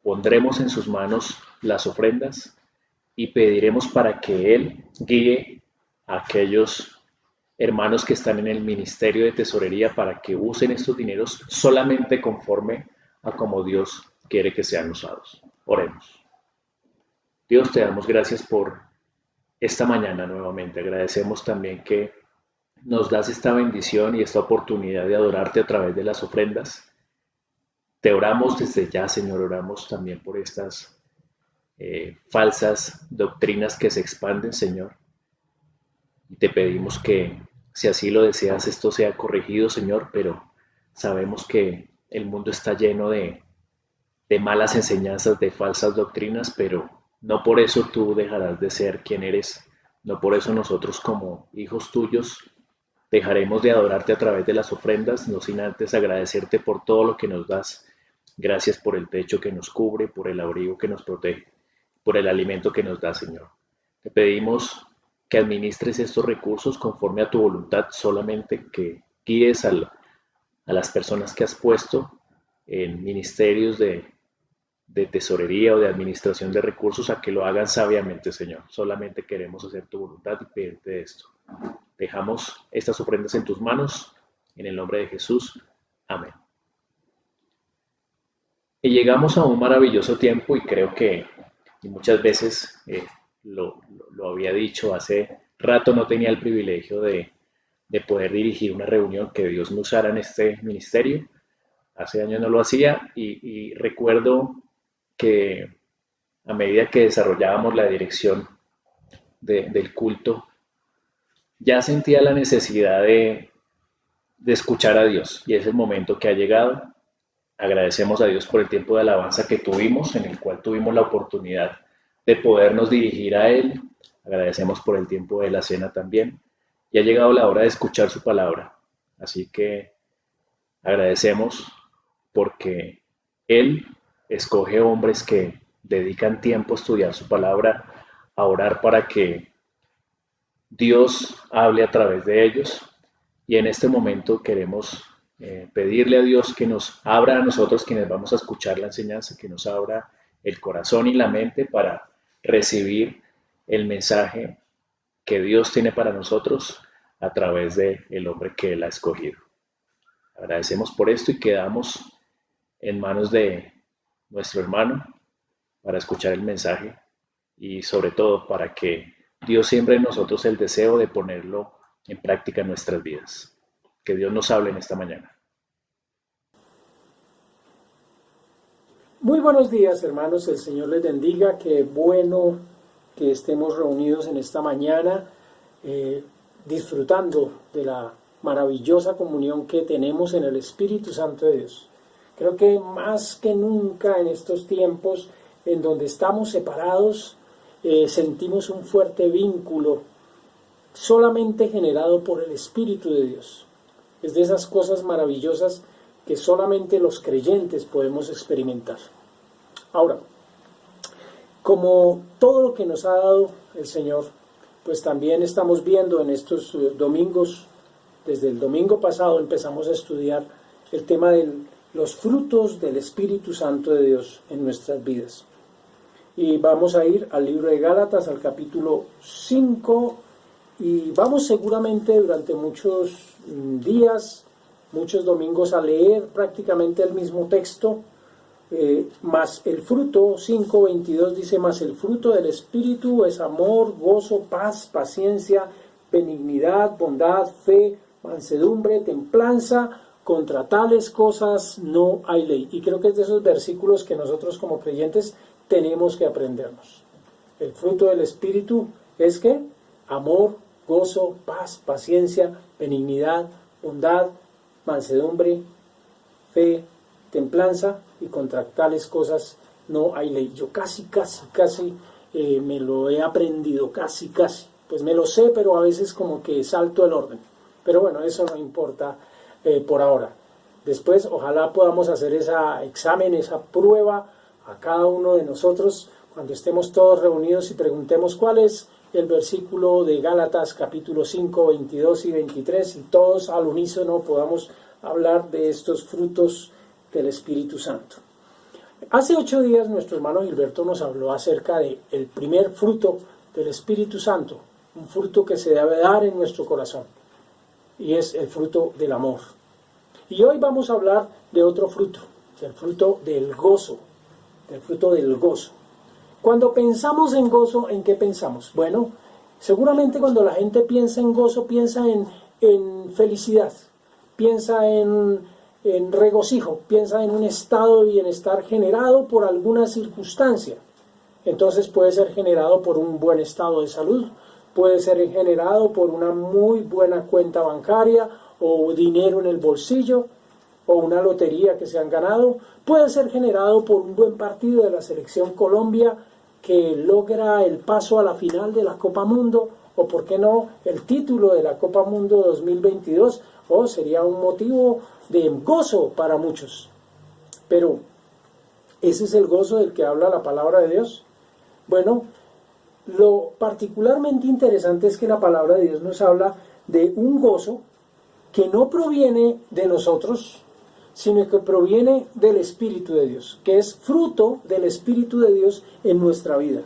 pondremos en sus manos las ofrendas y pediremos para que Él guíe a aquellos hermanos que están en el ministerio de tesorería para que usen estos dineros solamente conforme a como Dios quiere que sean usados. Oremos. Dios, te damos gracias por esta mañana nuevamente. Agradecemos también que nos das esta bendición y esta oportunidad de adorarte a través de las ofrendas. Te oramos desde ya, Señor, oramos también por estas falsas doctrinas que se expanden, Señor. Y te pedimos que, si así lo deseas, esto sea corregido, Señor, pero sabemos que el mundo está lleno de malas enseñanzas, de falsas doctrinas, pero no por eso tú dejarás de ser quien eres, no por eso nosotros como hijos tuyos dejaremos de adorarte a través de las ofrendas, no sin antes agradecerte por todo lo que nos das. Gracias por el techo que nos cubre, por el abrigo que nos protege, por el alimento que nos da, Señor. Te pedimos que administres estos recursos conforme a tu voluntad, solamente que guíes a las personas que has puesto en ministerios de tesorería o de administración de recursos a que lo hagan sabiamente, Señor. Solamente queremos hacer tu voluntad y pedirte esto. Dejamos estas ofrendas en tus manos, en el nombre de Jesús. Amén. Y llegamos a un maravilloso tiempo y creo que y muchas veces lo había dicho, hace rato no tenía el privilegio de poder dirigir una reunión, que Dios me usara en este ministerio. Hace años no lo hacía y recuerdo que a medida que desarrollábamos la dirección del culto, ya sentía la necesidad de escuchar a Dios y es el momento que ha llegado. Agradecemos a Dios por el tiempo de alabanza que tuvimos, en el cual tuvimos la oportunidad de podernos dirigir a Él. Agradecemos por el tiempo de la cena también. Y ha llegado la hora de escuchar su palabra. Así que agradecemos porque Él escoge hombres que dedican tiempo a estudiar su palabra, a orar para que Dios hable a través de ellos. Y en este momento queremos pedirle a Dios que nos abra a nosotros quienes vamos a escuchar la enseñanza, que nos abra el corazón y la mente para recibir el mensaje que Dios tiene para nosotros a través del hombre que Él ha escogido. Agradecemos por esto y quedamos en manos de nuestro hermano para escuchar el mensaje y sobre todo para que Dios siembre en nosotros el deseo de ponerlo en práctica en nuestras vidas. Que Dios nos hable en esta mañana. Muy buenos días, hermanos. El Señor les bendiga. Qué bueno que estemos reunidos en esta mañana disfrutando de la maravillosa comunión que tenemos en el Espíritu Santo de Dios. Creo que más que nunca en estos tiempos en donde estamos separados, sentimos un fuerte vínculo solamente generado por el Espíritu de Dios. Es de esas cosas maravillosas que solamente los creyentes podemos experimentar. Ahora, como todo lo que nos ha dado el Señor, pues también estamos viendo en estos domingos, desde el domingo pasado empezamos a estudiar el tema de los frutos del Espíritu Santo de Dios en nuestras vidas. Y vamos a ir al libro de Gálatas, al capítulo 5, y vamos seguramente durante muchos días, muchos domingos a leer prácticamente el mismo texto, más el fruto, 5:22 dice, más el fruto del Espíritu es amor, gozo, paz, paciencia, benignidad, bondad, fe, mansedumbre, templanza, contra tales cosas no hay ley. Y creo que es de esos versículos que nosotros como creyentes tenemos que aprendernos. El fruto del Espíritu es que amor, gozo, paz, paciencia, benignidad, bondad, mansedumbre, fe, templanza, y contra tales cosas no hay ley. Yo casi me lo he aprendido, casi, pues me lo sé, pero a veces como que salto el orden. Pero bueno, eso no importa por ahora. Después ojalá podamos hacer ese examen, esa prueba a cada uno de nosotros cuando estemos todos reunidos y preguntemos cuál es el versículo de Gálatas capítulo 5, 22 y 23 y todos al unísono podamos hablar de estos frutos del Espíritu Santo. Hace 8 días nuestro hermano Gilberto nos habló acerca del primer fruto del Espíritu Santo, un fruto que se debe dar en nuestro corazón, y es el fruto del amor. Y hoy vamos a hablar de otro fruto, del fruto del gozo, Cuando pensamos en gozo, ¿en qué pensamos? Bueno, seguramente cuando la gente piensa en gozo, piensa en en felicidad, piensa en regocijo, piensa en un estado de bienestar generado por alguna circunstancia. Entonces puede ser generado por un buen estado de salud, puede ser generado por una muy buena cuenta bancaria o dinero en el bolsillo o una lotería que se han ganado, puede ser generado por un buen partido de la Selección Colombia que logra el paso a la final de la Copa Mundo, o por qué no el título de la Copa Mundo 2022, sería un motivo de gozo para muchos. Pero, ¿ese es el gozo del que habla la palabra de Dios? Bueno, lo particularmente interesante es que la palabra de Dios nos habla de un gozo que no proviene de nosotros, sino que proviene del Espíritu de Dios, que es fruto del Espíritu de Dios en nuestra vida.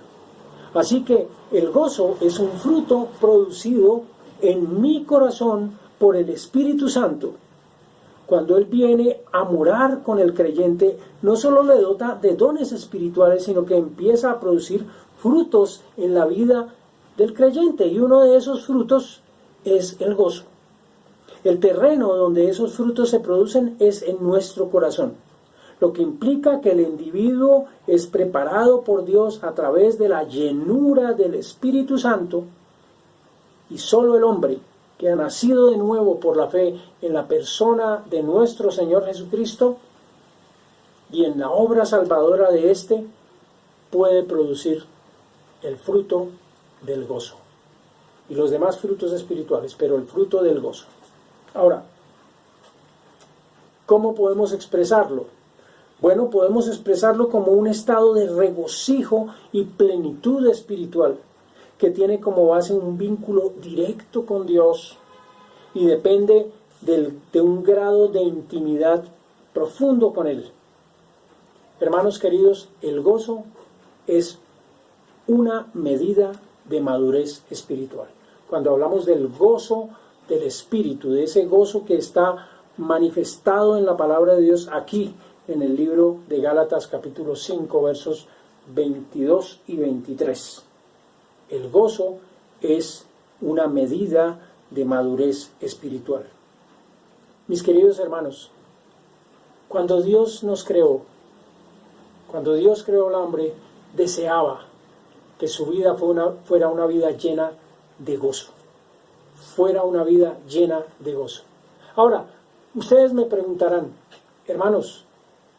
Así que el gozo es un fruto producido en mi corazón por el Espíritu Santo. Cuando Él viene a morar con el creyente, no solo le dota de dones espirituales, sino que empieza a producir frutos en la vida del creyente, y uno de esos frutos es el gozo. El terreno donde esos frutos se producen es en nuestro corazón, lo que implica que el individuo es preparado por Dios a través de la llenura del Espíritu Santo, y solo el hombre que ha nacido de nuevo por la fe en la persona de nuestro Señor Jesucristo y en la obra salvadora de éste, puede producir el fruto del gozo y los demás frutos espirituales, pero el fruto del gozo. Ahora, ¿cómo podemos expresarlo? Bueno, podemos expresarlo como un estado de regocijo y plenitud espiritual que tiene como base un vínculo directo con Dios y depende de un grado de intimidad profundo con Él. Hermanos queridos, el gozo es una medida de madurez espiritual. Cuando hablamos del gozo del Espíritu, de ese gozo que está manifestado en la palabra de Dios aquí en el libro de Gálatas capítulo 5 versos 22 y 23. El gozo es una medida de madurez espiritual. Mis queridos hermanos, cuando Dios nos creó, cuando Dios creó al hombre, deseaba que su vida fuera una vida llena de gozo. Fuera una vida llena de gozo. Ahora, ustedes me preguntarán, hermanos,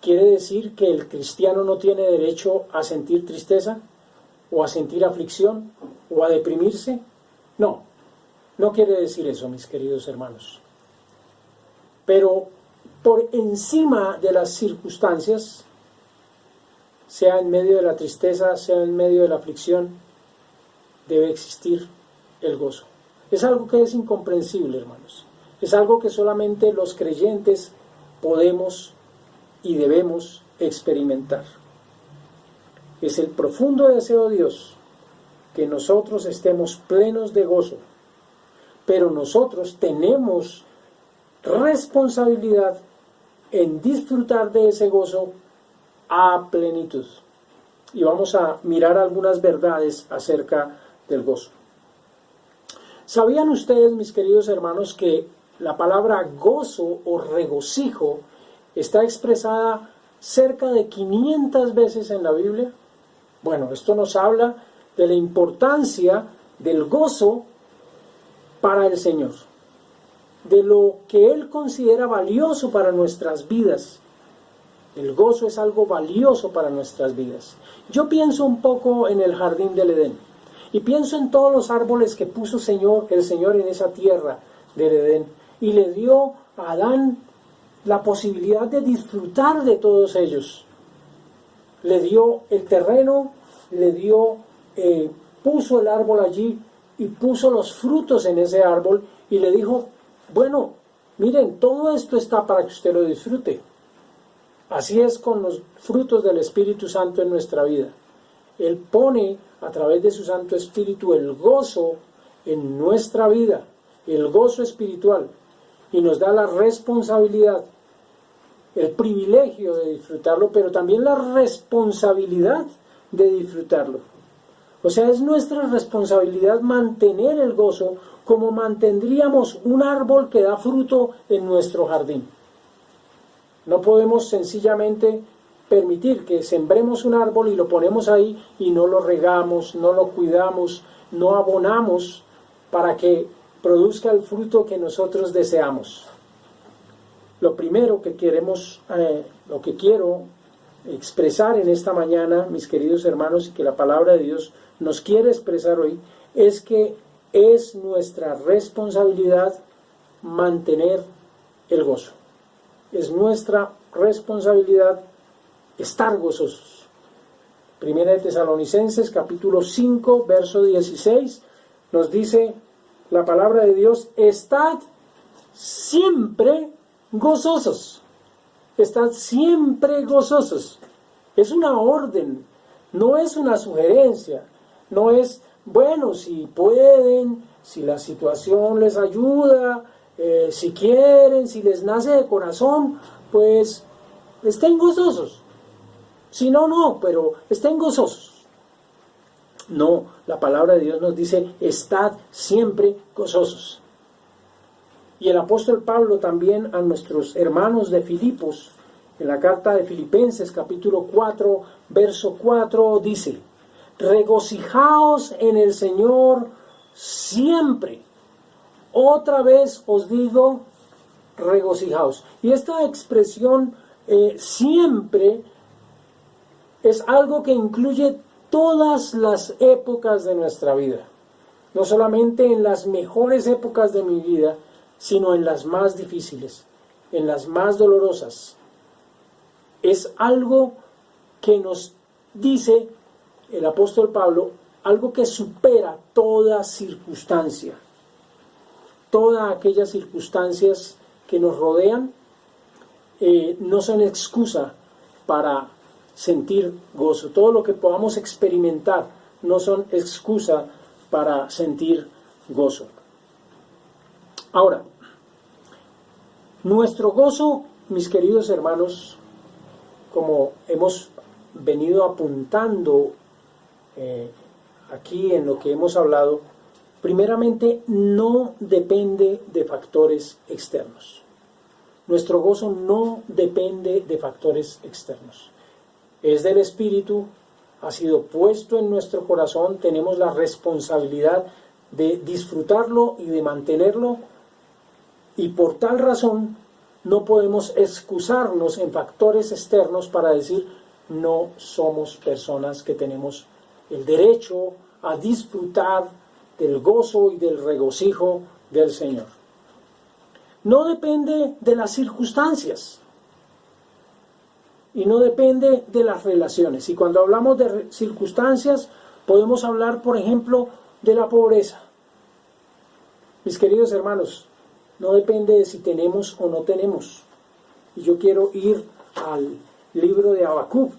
¿quiere decir que el cristiano no tiene derecho a sentir tristeza? ¿O a sentir aflicción? ¿O a deprimirse? No, no quiere decir eso, mis queridos hermanos. Pero por encima de las circunstancias, sea en medio de la tristeza, sea en medio de la aflicción, debe existir el gozo. Es algo que es incomprensible, hermanos. Es algo que solamente los creyentes podemos y debemos experimentar. Es el profundo deseo de Dios que nosotros estemos plenos de gozo, pero nosotros tenemos responsabilidad en disfrutar de ese gozo a plenitud. Y vamos a mirar algunas verdades acerca del gozo. ¿Sabían ustedes, mis queridos hermanos, que la palabra gozo o regocijo está expresada cerca de 500 veces en la Biblia? Bueno, esto nos habla de la importancia del gozo para el Señor, de lo que Él considera valioso para nuestras vidas. El gozo es algo valioso para nuestras vidas. Yo pienso un poco en el jardín del Edén y pienso en todos los árboles que puso el Señor en esa tierra del Edén, y le dio a Adán la posibilidad de disfrutar de todos ellos. Le dio el terreno, puso el árbol allí y puso los frutos en ese árbol y le dijo, bueno, miren, todo esto está para que usted lo disfrute. Así es con los frutos del Espíritu Santo en nuestra vida. Él pone a través de su Santo Espíritu el gozo en nuestra vida, el gozo espiritual, y nos da la responsabilidad, el privilegio de disfrutarlo, pero también la responsabilidad de disfrutarlo. O sea, es nuestra responsabilidad mantener el gozo como mantendríamos un árbol que da fruto en nuestro jardín. No podemos sencillamente permitir que sembremos un árbol y lo ponemos ahí y no lo regamos, no lo cuidamos, no abonamos para que produzca el fruto que nosotros deseamos. Lo primero que queremos, lo que quiero expresar en esta mañana, mis queridos hermanos, y que la palabra de Dios nos quiere expresar hoy, es que es nuestra responsabilidad mantener el gozo. Es nuestra responsabilidad estar gozosos. Primera de Tesalonicenses, capítulo 5, verso 16, nos dice la palabra de Dios: estad siempre gozosos. Estad siempre gozosos. Es una orden, no es una sugerencia, no es, bueno, si pueden, si la situación les ayuda, si quieren, si les nace de corazón, pues estén gozosos. Si no, no, pero estén gozosos. No, la palabra de Dios nos dice: estad siempre gozosos. Y el apóstol Pablo también a nuestros hermanos de Filipos, en la carta de Filipenses capítulo 4, verso 4, dice: regocijaos en el Señor siempre. Otra vez os digo, regocijaos. Y esta expresión siempre es algo que incluye todas las épocas de nuestra vida. No solamente en las mejores épocas de mi vida, sino en las más difíciles, en las más dolorosas. Es algo que nos dice el apóstol Pablo, algo que supera toda circunstancia. Todas aquellas circunstancias que nos rodean no son excusa para sentir gozo. Todo lo que podamos experimentar no son excusa para sentir gozo. Ahora, nuestro gozo, mis queridos hermanos, como hemos venido apuntando aquí en lo que hemos hablado, primeramente no depende de factores externos. Nuestro gozo no depende de factores externos. Es del Espíritu, ha sido puesto en nuestro corazón, tenemos la responsabilidad de disfrutarlo y de mantenerlo, y por tal razón no podemos excusarnos en factores externos para decir: no somos personas que tenemos el derecho a disfrutar del gozo y del regocijo del Señor. No depende de las circunstancias y no depende de las relaciones. Y cuando hablamos de circunstancias, podemos hablar, por ejemplo, de la pobreza. Mis queridos hermanos, no depende de si tenemos o no tenemos. Y yo quiero ir al libro de Habacuc,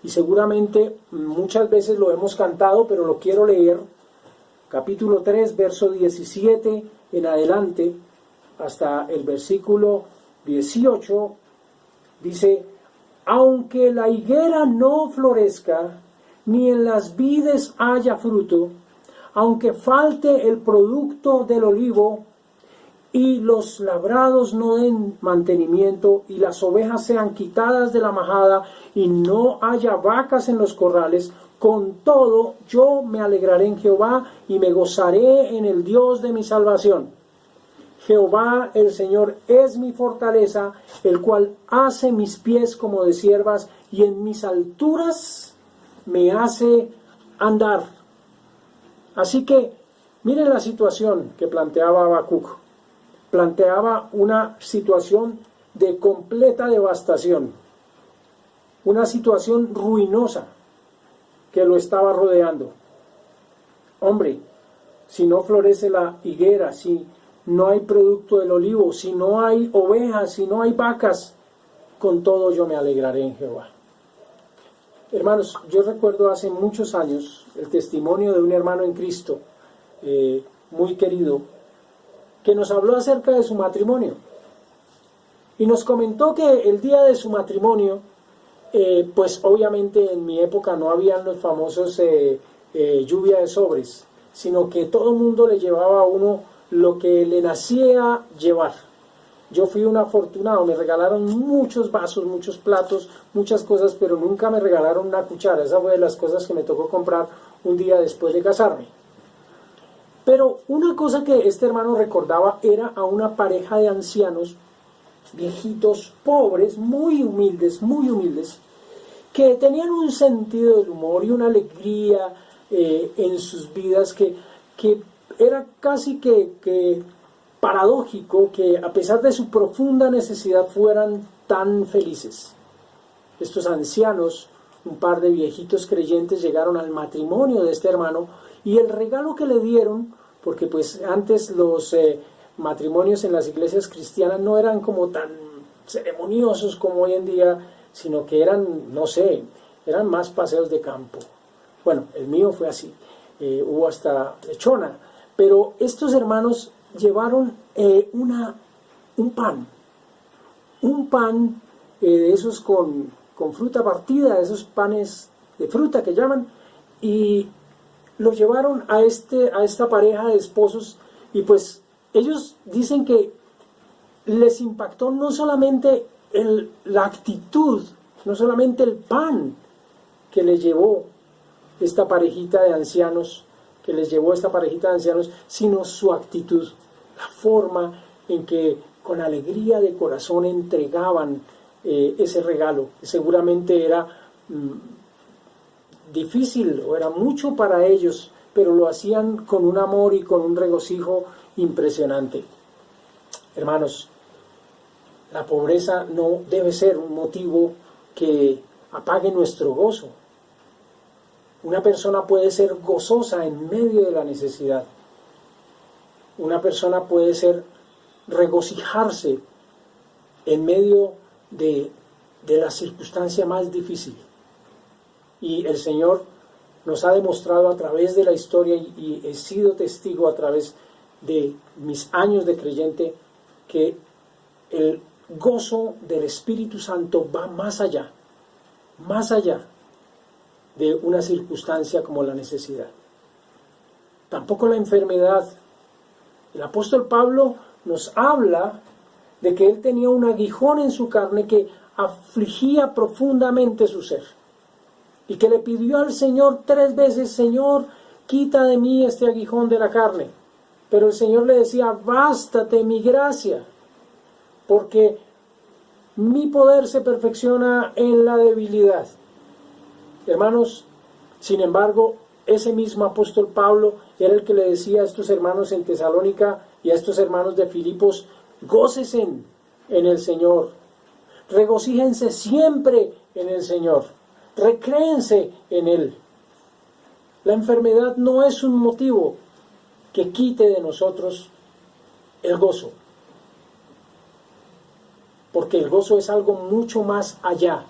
y seguramente muchas veces lo hemos cantado, pero lo quiero leer. Capítulo 3, verso 17 en adelante, hasta el versículo 18, dice: aunque la higuera no florezca, ni en las vides haya fruto, aunque falte el producto del olivo, y los labrados no den mantenimiento, y las ovejas sean quitadas de la majada, y no haya vacas en los corrales, con todo yo me alegraré en Jehová, y me gozaré en el Dios de mi salvación. Jehová el Señor es mi fortaleza, el cual hace mis pies como de ciervas, y en mis alturas me hace andar. Así que miren la situación que planteaba Habacuc. Planteaba una situación de completa devastación, una situación ruinosa que lo estaba rodeando. Hombre, si no florece la higuera, si no hay producto del olivo, si no hay ovejas, si no hay vacas, con todo yo me alegraré en Jehová. Hermanos, yo recuerdo hace muchos años el testimonio de un hermano en Cristo, muy querido, que nos habló acerca de su matrimonio. Y nos comentó que el día de su matrimonio, pues obviamente en mi época no habían los famosos lluvia de sobres, sino que todo el mundo le llevaba a uno lo que le nacía llevar. Yo fui un afortunado, me regalaron muchos vasos, muchos platos, muchas cosas, pero nunca me regalaron una cuchara. Esa fue de las cosas que me tocó comprar un día después de casarme. Pero una cosa que este hermano recordaba era a una pareja de ancianos, viejitos, pobres, muy humildes, que tenían un sentido del humor y una alegría en sus vidas que era casi que paradójico que a pesar de su profunda necesidad fueran tan felices. Estos ancianos, un par de viejitos creyentes, llegaron al matrimonio de este hermano y el regalo que le dieron, porque pues antes los matrimonios en las iglesias cristianas no eran como tan ceremoniosos como hoy en día, sino que eran, no sé, eran más paseos de campo. Bueno, el mío fue así, hubo hasta lechona, pero estos hermanos llevaron un pan de esos con fruta partida, esos panes de fruta que llaman, y lo llevaron a esta pareja de esposos, y pues ellos dicen que les impactó no solamente la actitud, no solamente el pan que les llevó esta parejita de ancianos, sino su actitud, la forma en que con alegría de corazón entregaban ese regalo, que seguramente era difícil o era mucho para ellos, pero lo hacían con un amor y con un regocijo impresionante. Hermanos, la pobreza no debe ser un motivo que apague nuestro gozo. Una persona puede ser gozosa en medio de la necesidad. Una persona puede regocijarse en medio de la circunstancia más difícil. Y el Señor nos ha demostrado a través de la historia, y he sido testigo a través de mis años de creyente, que el gozo del Espíritu Santo va más allá de una circunstancia como la necesidad. Tampoco la enfermedad. El apóstol Pablo nos habla de que él tenía un aguijón en su carne que afligía profundamente su ser, y que le pidió al Señor 3 veces: Señor, quita de mí este aguijón de la carne. Pero el Señor le decía: bástate mi gracia, porque mi poder se perfecciona en la debilidad. Hermanos, sin embargo, ese mismo apóstol Pablo era el que le decía a estos hermanos en Tesalónica y a estos hermanos de Filipos: gócesen en el Señor, regocíjense siempre en el Señor, recréense en Él. La enfermedad no es un motivo que quite de nosotros el gozo, porque el gozo es algo mucho más allá,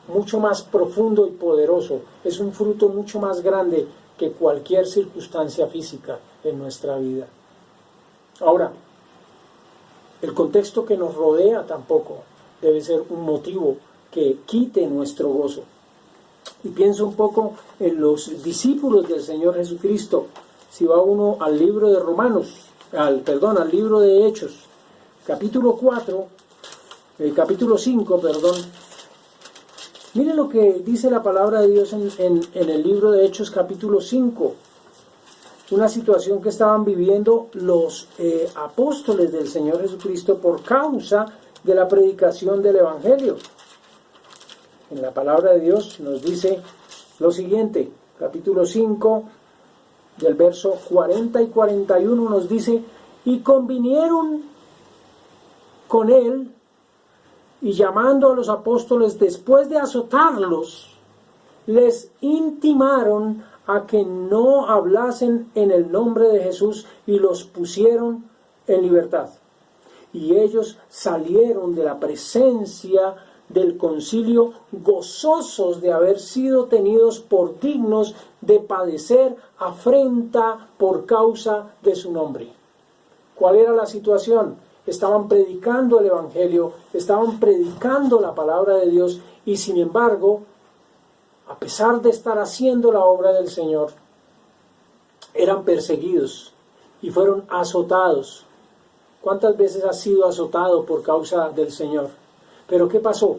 mucho más profundo y poderoso. Es un fruto mucho más grande que cualquier circunstancia física en nuestra vida. Ahora, el contexto que nos rodea tampoco debe ser un motivo que quite nuestro gozo. Y pienso un poco en los discípulos del Señor Jesucristo. Si va uno al libro de al libro de Hechos, capítulo 5, miren lo que dice la palabra de Dios en el libro de Hechos, capítulo 5. Una situación que estaban viviendo los apóstoles del Señor Jesucristo por causa de la predicación del Evangelio. En la palabra de Dios nos dice lo siguiente, capítulo 5, del verso 40 y 41 nos dice: y convinieron con él, y llamando a los apóstoles, después de azotarlos, les intimaron a que no hablasen en el nombre de Jesús, y los pusieron en libertad. Y ellos salieron de la presencia del concilio gozosos de haber sido tenidos por dignos de padecer afrenta por causa de su nombre. ¿Cuál era la situación? Estaban predicando el Evangelio, estaban predicando la palabra de Dios, y sin embargo, a pesar de estar haciendo la obra del Señor, eran perseguidos y fueron azotados. ¿Cuántas veces has sido azotado por causa del Señor? Pero ¿qué pasó?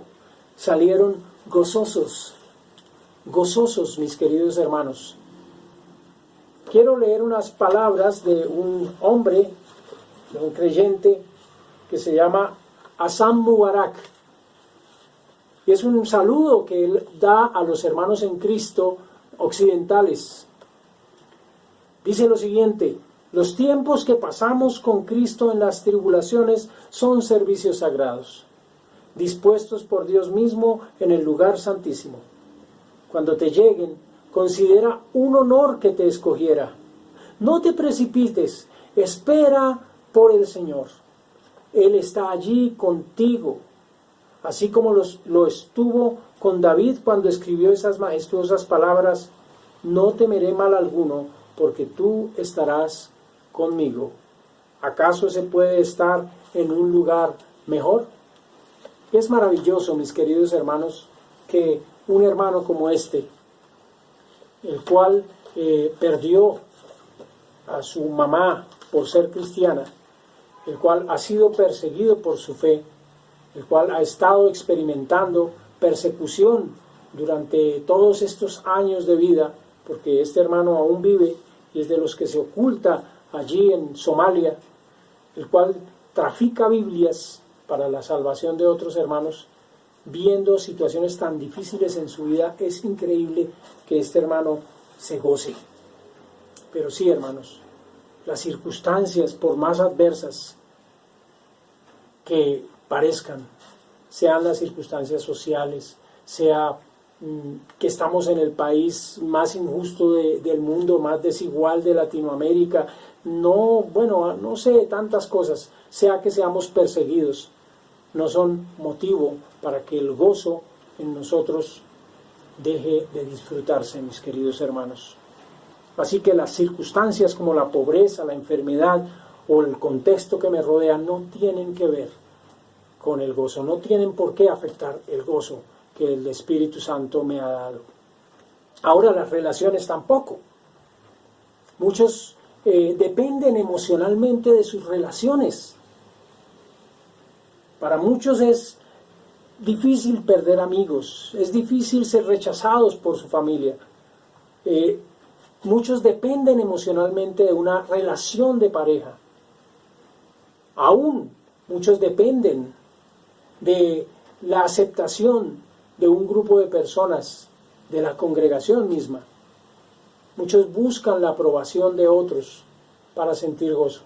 Salieron gozosos, gozosos, mis queridos hermanos. Quiero leer unas palabras de un hombre, de un creyente, que se llama Hassan Mubarak. Y es un saludo que él da a los hermanos en Cristo occidentales. Dice lo siguiente: los tiempos que pasamos con Cristo en las tribulaciones son servicios sagrados, dispuestos por Dios mismo en el lugar santísimo. Cuando te lleguen, considera un honor que te escogiera. No te precipites, espera por el Señor. Él está allí contigo, así como lo estuvo con David cuando escribió esas majestuosas palabras: no temeré mal alguno, porque tú estarás conmigo. ¿Acaso se puede estar en un lugar mejor? Es maravilloso, mis queridos hermanos, que un hermano como este, el cual perdió a su mamá por ser cristiana, el cual ha sido perseguido por su fe, el cual ha estado experimentando persecución durante todos estos años de vida, porque este hermano aún vive y es de los que se oculta allí en Somalia, el cual trafica Biblias para la salvación de otros hermanos, viendo situaciones tan difíciles en su vida. Es increíble que este hermano se goce. Pero sí, hermanos, las circunstancias, por más adversas que parezcan, sean las circunstancias sociales, sea que estamos en el país más injusto del mundo, más desigual de Latinoamérica, no sé, tantas cosas, sea que seamos perseguidos, no son motivo para que el gozo en nosotros deje de disfrutarse, mis queridos hermanos. Así que las circunstancias como la pobreza, la enfermedad o el contexto que me rodea no tienen que ver con el gozo, no tienen por qué afectar el gozo que el Espíritu Santo me ha dado. Ahora, las relaciones tampoco. Muchos dependen emocionalmente de sus relaciones. Para muchos es difícil perder amigos, es difícil ser rechazados por su familia. Muchos dependen emocionalmente de una relación de pareja. Aún muchos dependen de la aceptación de un grupo de personas, de la congregación misma. Muchos buscan la aprobación de otros para sentir gozo.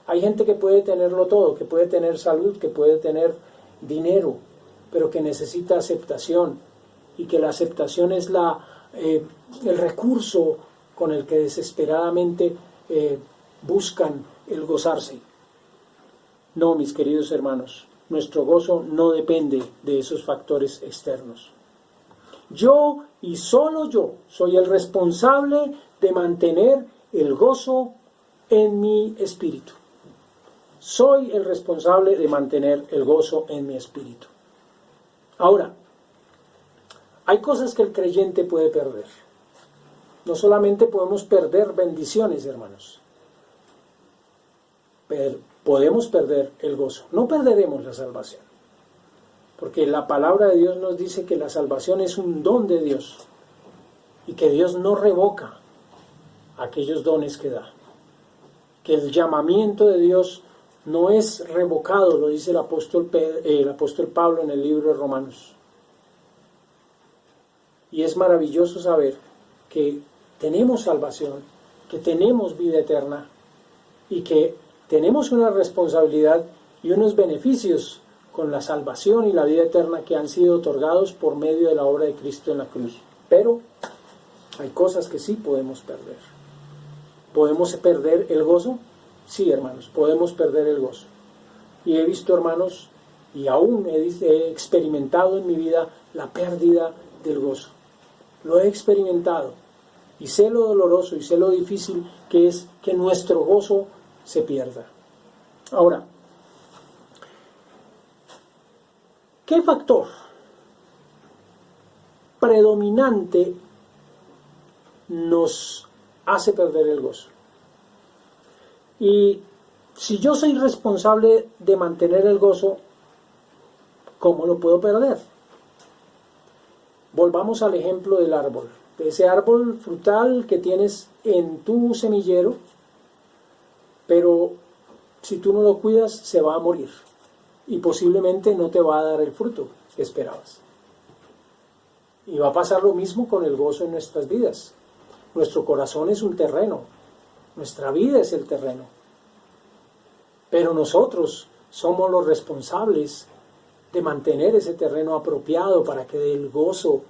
Hay gente que puede tenerlo todo, que puede tener salud, que puede tener dinero, pero que necesita aceptación, y que la aceptación es el recurso con el que desesperadamente buscan el gozarse. No, mis queridos hermanos, nuestro gozo no depende de esos factores externos. Yo y solo yo soy el responsable de mantener el gozo en mi espíritu. Soy el responsable de mantener el gozo en mi espíritu. Ahora, hay cosas que el creyente puede perder. No solamente podemos perder bendiciones, hermanos, pero podemos perder el gozo. No perderemos la salvación, porque la palabra de Dios nos dice que la salvación es un don de Dios y que Dios no revoca aquellos dones que da. Que el llamamiento de Dios no es revocado, lo dice el apóstol Pablo en el libro de Romanos. Y es maravilloso saber que tenemos salvación, que tenemos vida eterna y que tenemos una responsabilidad y unos beneficios con la salvación y la vida eterna que han sido otorgados por medio de la obra de Cristo en la cruz. Pero hay cosas que sí podemos perder. ¿Podemos perder el gozo? Sí, hermanos, podemos perder el gozo. Y he visto, hermanos, y aún he experimentado en mi vida la pérdida del gozo. Lo he experimentado y sé lo doloroso y sé lo difícil que es que nuestro gozo se pierda. Ahora, ¿qué factor predominante nos hace perder el gozo. Y si yo soy responsable de mantener el gozo, ¿cómo lo puedo perder? Volvamos al ejemplo del árbol, de ese árbol frutal que tienes en tu semillero, pero si tú no lo cuidas se va a morir y posiblemente no te va a dar el fruto que esperabas. Y va a pasar lo mismo con el gozo en nuestras vidas. Nuestro corazón es un terreno, nuestra vida es el terreno, pero nosotros somos los responsables de mantener ese terreno apropiado para que dé el gozo,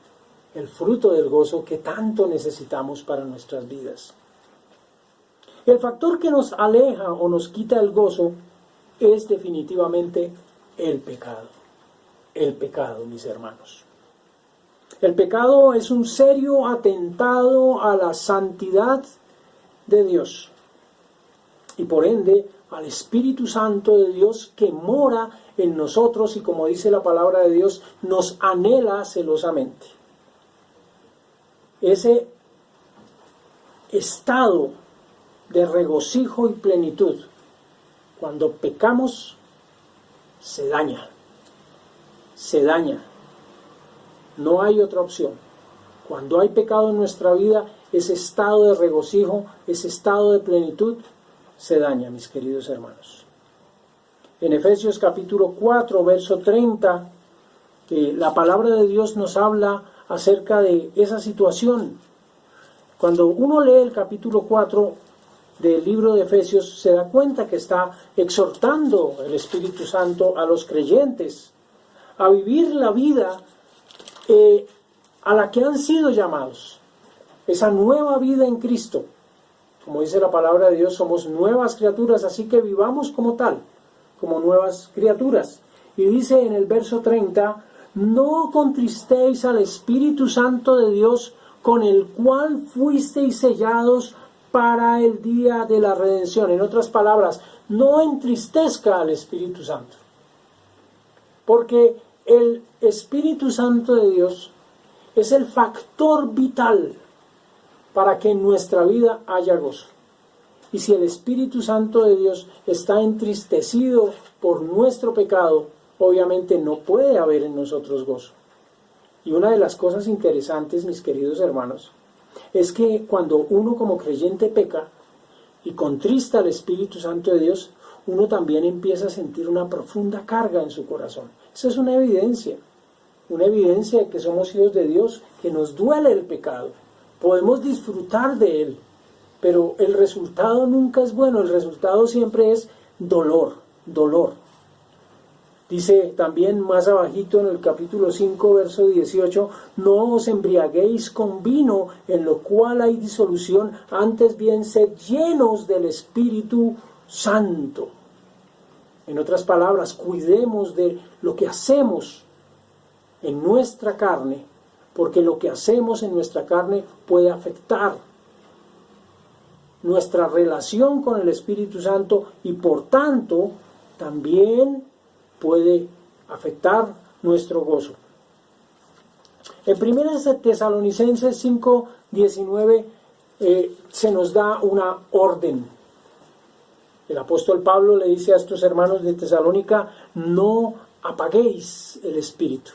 el fruto del gozo que tanto necesitamos para nuestras vidas. El factor que nos aleja o nos quita el gozo es definitivamente el pecado. El pecado, mis hermanos. El pecado es un serio atentado a la santidad de Dios y por ende al Espíritu Santo de Dios que mora en nosotros y, como dice la palabra de Dios, nos anhela celosamente. Ese estado de regocijo y plenitud, cuando pecamos, se daña. No hay otra opción. Cuando hay pecado en nuestra vida, ese estado de regocijo, ese estado de plenitud, se daña, mis queridos hermanos. En Efesios capítulo 4, verso 30, la palabra de Dios nos habla acerca de esa situación. Cuando uno lee el capítulo 4 del libro de Efesios, se da cuenta que está exhortando el Espíritu Santo a los creyentes a vivir la vida a la que han sido llamados, esa nueva vida en Cristo. Como dice la palabra de Dios, somos nuevas criaturas, así que vivamos como tal, como nuevas criaturas. Y dice en el verso 30, no contristéis al Espíritu Santo de Dios, con el cual fuisteis sellados para el día de la redención. En otras palabras, no entristezca al Espíritu Santo, porque el Espíritu Santo de Dios es el factor vital para que en nuestra vida haya gozo. Y si el Espíritu Santo de Dios está entristecido por nuestro pecado, obviamente no puede haber en nosotros gozo. Y una de las cosas interesantes, mis queridos hermanos, es que cuando uno como creyente peca y contrista al Espíritu Santo de Dios, uno también empieza a sentir una profunda carga en su corazón. Esa es una evidencia de que somos hijos de Dios, que nos duele el pecado. Podemos disfrutar de él, pero el resultado nunca es bueno, el resultado siempre es dolor. Dice también más abajito en el capítulo 5, verso 18, no os embriaguéis con vino, en lo cual hay disolución, antes bien sed llenos del Espíritu Santo. En otras palabras, cuidemos de lo que hacemos en nuestra carne, porque lo que hacemos en nuestra carne puede afectar nuestra relación con el Espíritu Santo y por tanto también puede afectar nuestro gozo. En 1 Tesalonicenses 5, 19 se nos da una orden. El apóstol Pablo le dice a estos hermanos de Tesalónica, no apaguéis el espíritu.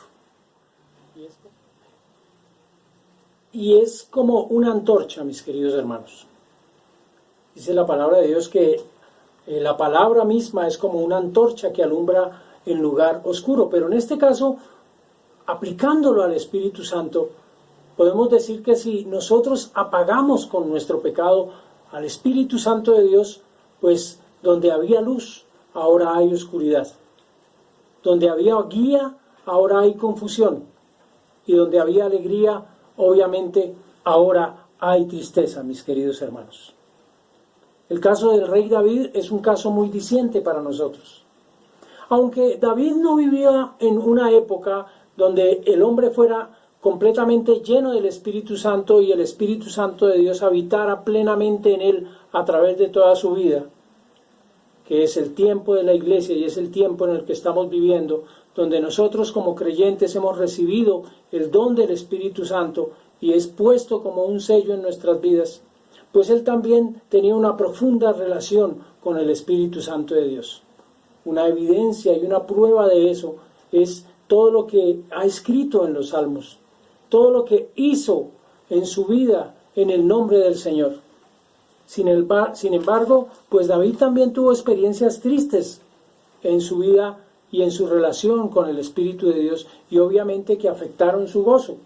Y es como una antorcha, mis queridos hermanos. Dice la palabra de Dios que la palabra misma es como una antorcha que alumbra en lugar oscuro. Pero en este caso, aplicándolo al Espíritu Santo, podemos decir que si nosotros apagamos con nuestro pecado al Espíritu Santo de Dios, pues donde había luz, ahora hay oscuridad. Donde había guía, ahora hay confusión. Y donde había alegría, obviamente, ahora hay tristeza, mis queridos hermanos. El caso del rey David es un caso muy diciente para nosotros. Aunque David no vivía en una época donde el hombre fuera completamente lleno del Espíritu Santo y el Espíritu Santo de Dios habitara plenamente en él a través de toda su vida, que es el tiempo de la iglesia y es el tiempo en el que estamos viviendo, donde nosotros como creyentes hemos recibido el don del Espíritu Santo y es puesto como un sello en nuestras vidas. pues él también tenía una profunda relación con el Espíritu Santo de Dios. Una evidencia y una prueba de eso es todo lo que ha escrito en los Salmos, todo lo que hizo en su vida en el nombre del Señor. Sin embargo, pues David también tuvo experiencias tristes en su vida y en su relación con el Espíritu de Dios, y obviamente que afectaron su gozo.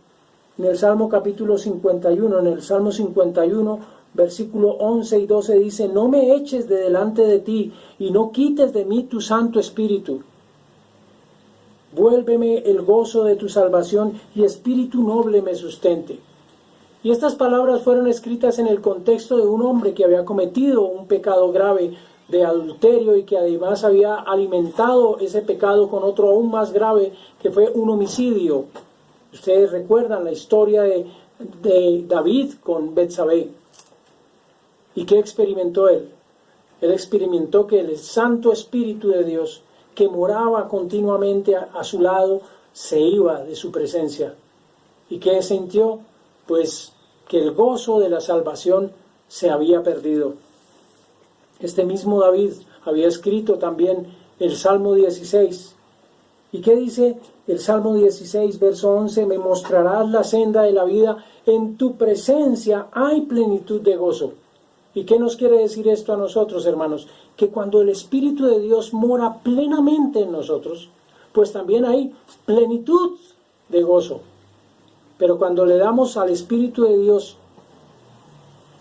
En el Salmo capítulo 51, en el Salmo 51, versículo 11 y 12 dice: no me eches de delante de ti y no quites de mí tu Santo Espíritu. Vuélveme el gozo de tu salvación y espíritu noble me sustente. Y estas palabras fueron escritas en el contexto de un hombre que había cometido un pecado grave de adulterio y que además había alimentado ese pecado con otro aún más grave, que fue un homicidio. Ustedes recuerdan la historia de David con Betsabé. ¿Y qué experimentó él? Él experimentó que el Santo Espíritu de Dios, que moraba continuamente a su lado, se iba de su presencia. ¿Y qué sintió? Pues que el gozo de la salvación se había perdido. Este mismo David había escrito también el Salmo 16. ¿Y qué dice el Salmo 16, verso 11? Me mostrarás la senda de la vida, en tu presencia hay plenitud de gozo. ¿Y qué nos quiere decir esto a nosotros, hermanos? Que cuando el Espíritu de Dios mora plenamente en nosotros, pues también hay plenitud de gozo. Pero cuando le damos al Espíritu de Dios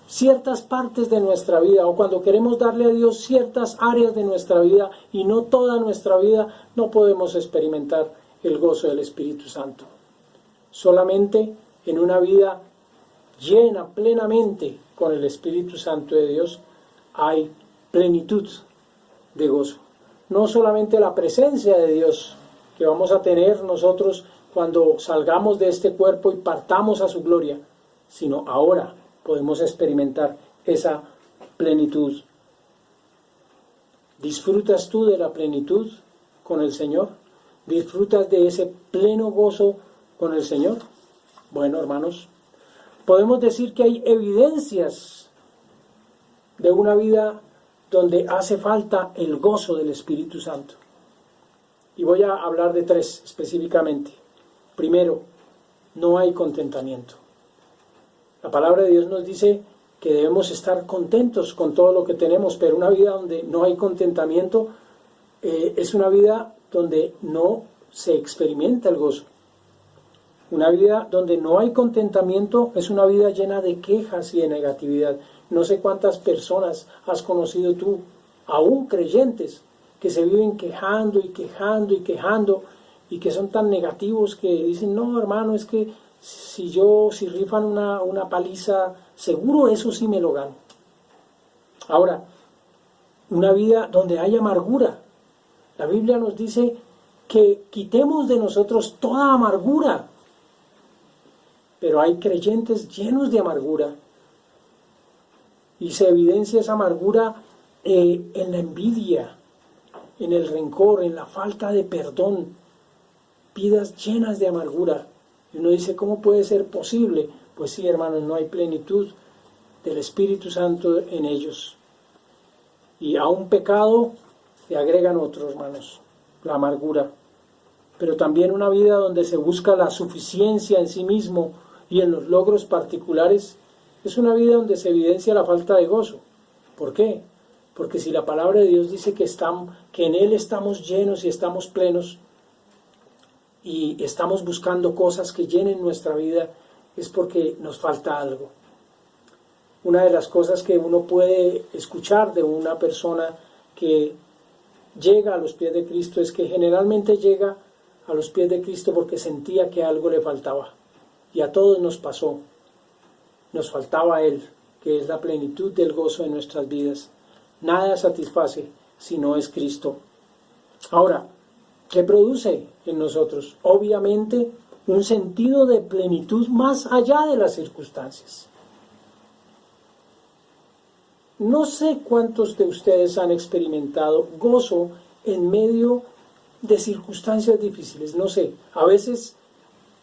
ciertas partes de nuestra vida, o cuando queremos darle a Dios ciertas áreas de nuestra vida y no toda nuestra vida, no podemos experimentar el gozo del Espíritu Santo. Solamente en una vida llena plenamente con el Espíritu Santo de Dios hay plenitud de gozo. No solamente la presencia de Dios que vamos a tener nosotros cuando salgamos de este cuerpo y partamos a su gloria, sino ahora podemos experimentar esa plenitud. ¿Disfrutas tú de la plenitud con el Señor? ¿Disfrutas de ese pleno gozo con el Señor? Bueno, hermanos, podemos decir que hay evidencias de una vida donde hace falta el gozo del Espíritu Santo. Y voy a hablar de tres específicamente. Primero, no hay contentamiento. La palabra de Dios nos dice que debemos estar contentos con todo lo que tenemos, pero una vida donde no hay contentamiento es una vida donde no se experimenta el gozo. Una vida donde no hay contentamiento es una vida llena de quejas y de negatividad. No sé cuántas personas has conocido tú, aún creyentes, que se viven quejando y quejando y quejando, y que son tan negativos que dicen: no, hermano, es que si rifan una paliza, seguro eso sí me lo gano. Ahora, una vida donde hay amargura. La Biblia nos dice que quitemos de nosotros toda amargura. Pero hay creyentes llenos de amargura. Y se evidencia esa amargura en la envidia, en el rencor, en la falta de perdón. Vidas llenas de amargura. Y uno dice: ¿cómo puede ser posible? Pues sí, hermanos, no hay plenitud del Espíritu Santo en ellos. Y a un pecado le agregan otro, hermanos, la amargura. Pero también una vida donde se busca la suficiencia en sí mismo y en los logros particulares, es una vida donde se evidencia la falta de gozo. ¿Por qué? Porque si la palabra de Dios dice que en Él estamos llenos y estamos plenos, y estamos buscando cosas que llenen nuestra vida, es porque nos falta algo. Una de las cosas que uno puede escuchar de una persona que llega a los pies de Cristo es que generalmente llega a los pies de Cristo porque sentía que algo le faltaba. Y a todos nos pasó. Nos faltaba a Él, que es la plenitud del gozo de nuestras vidas. Nada satisface si no es Cristo. Ahora, ¿qué produce en nosotros? Obviamente, un sentido de plenitud más allá de las circunstancias. No sé cuántos de ustedes han experimentado gozo en medio de circunstancias difíciles. No sé, a veces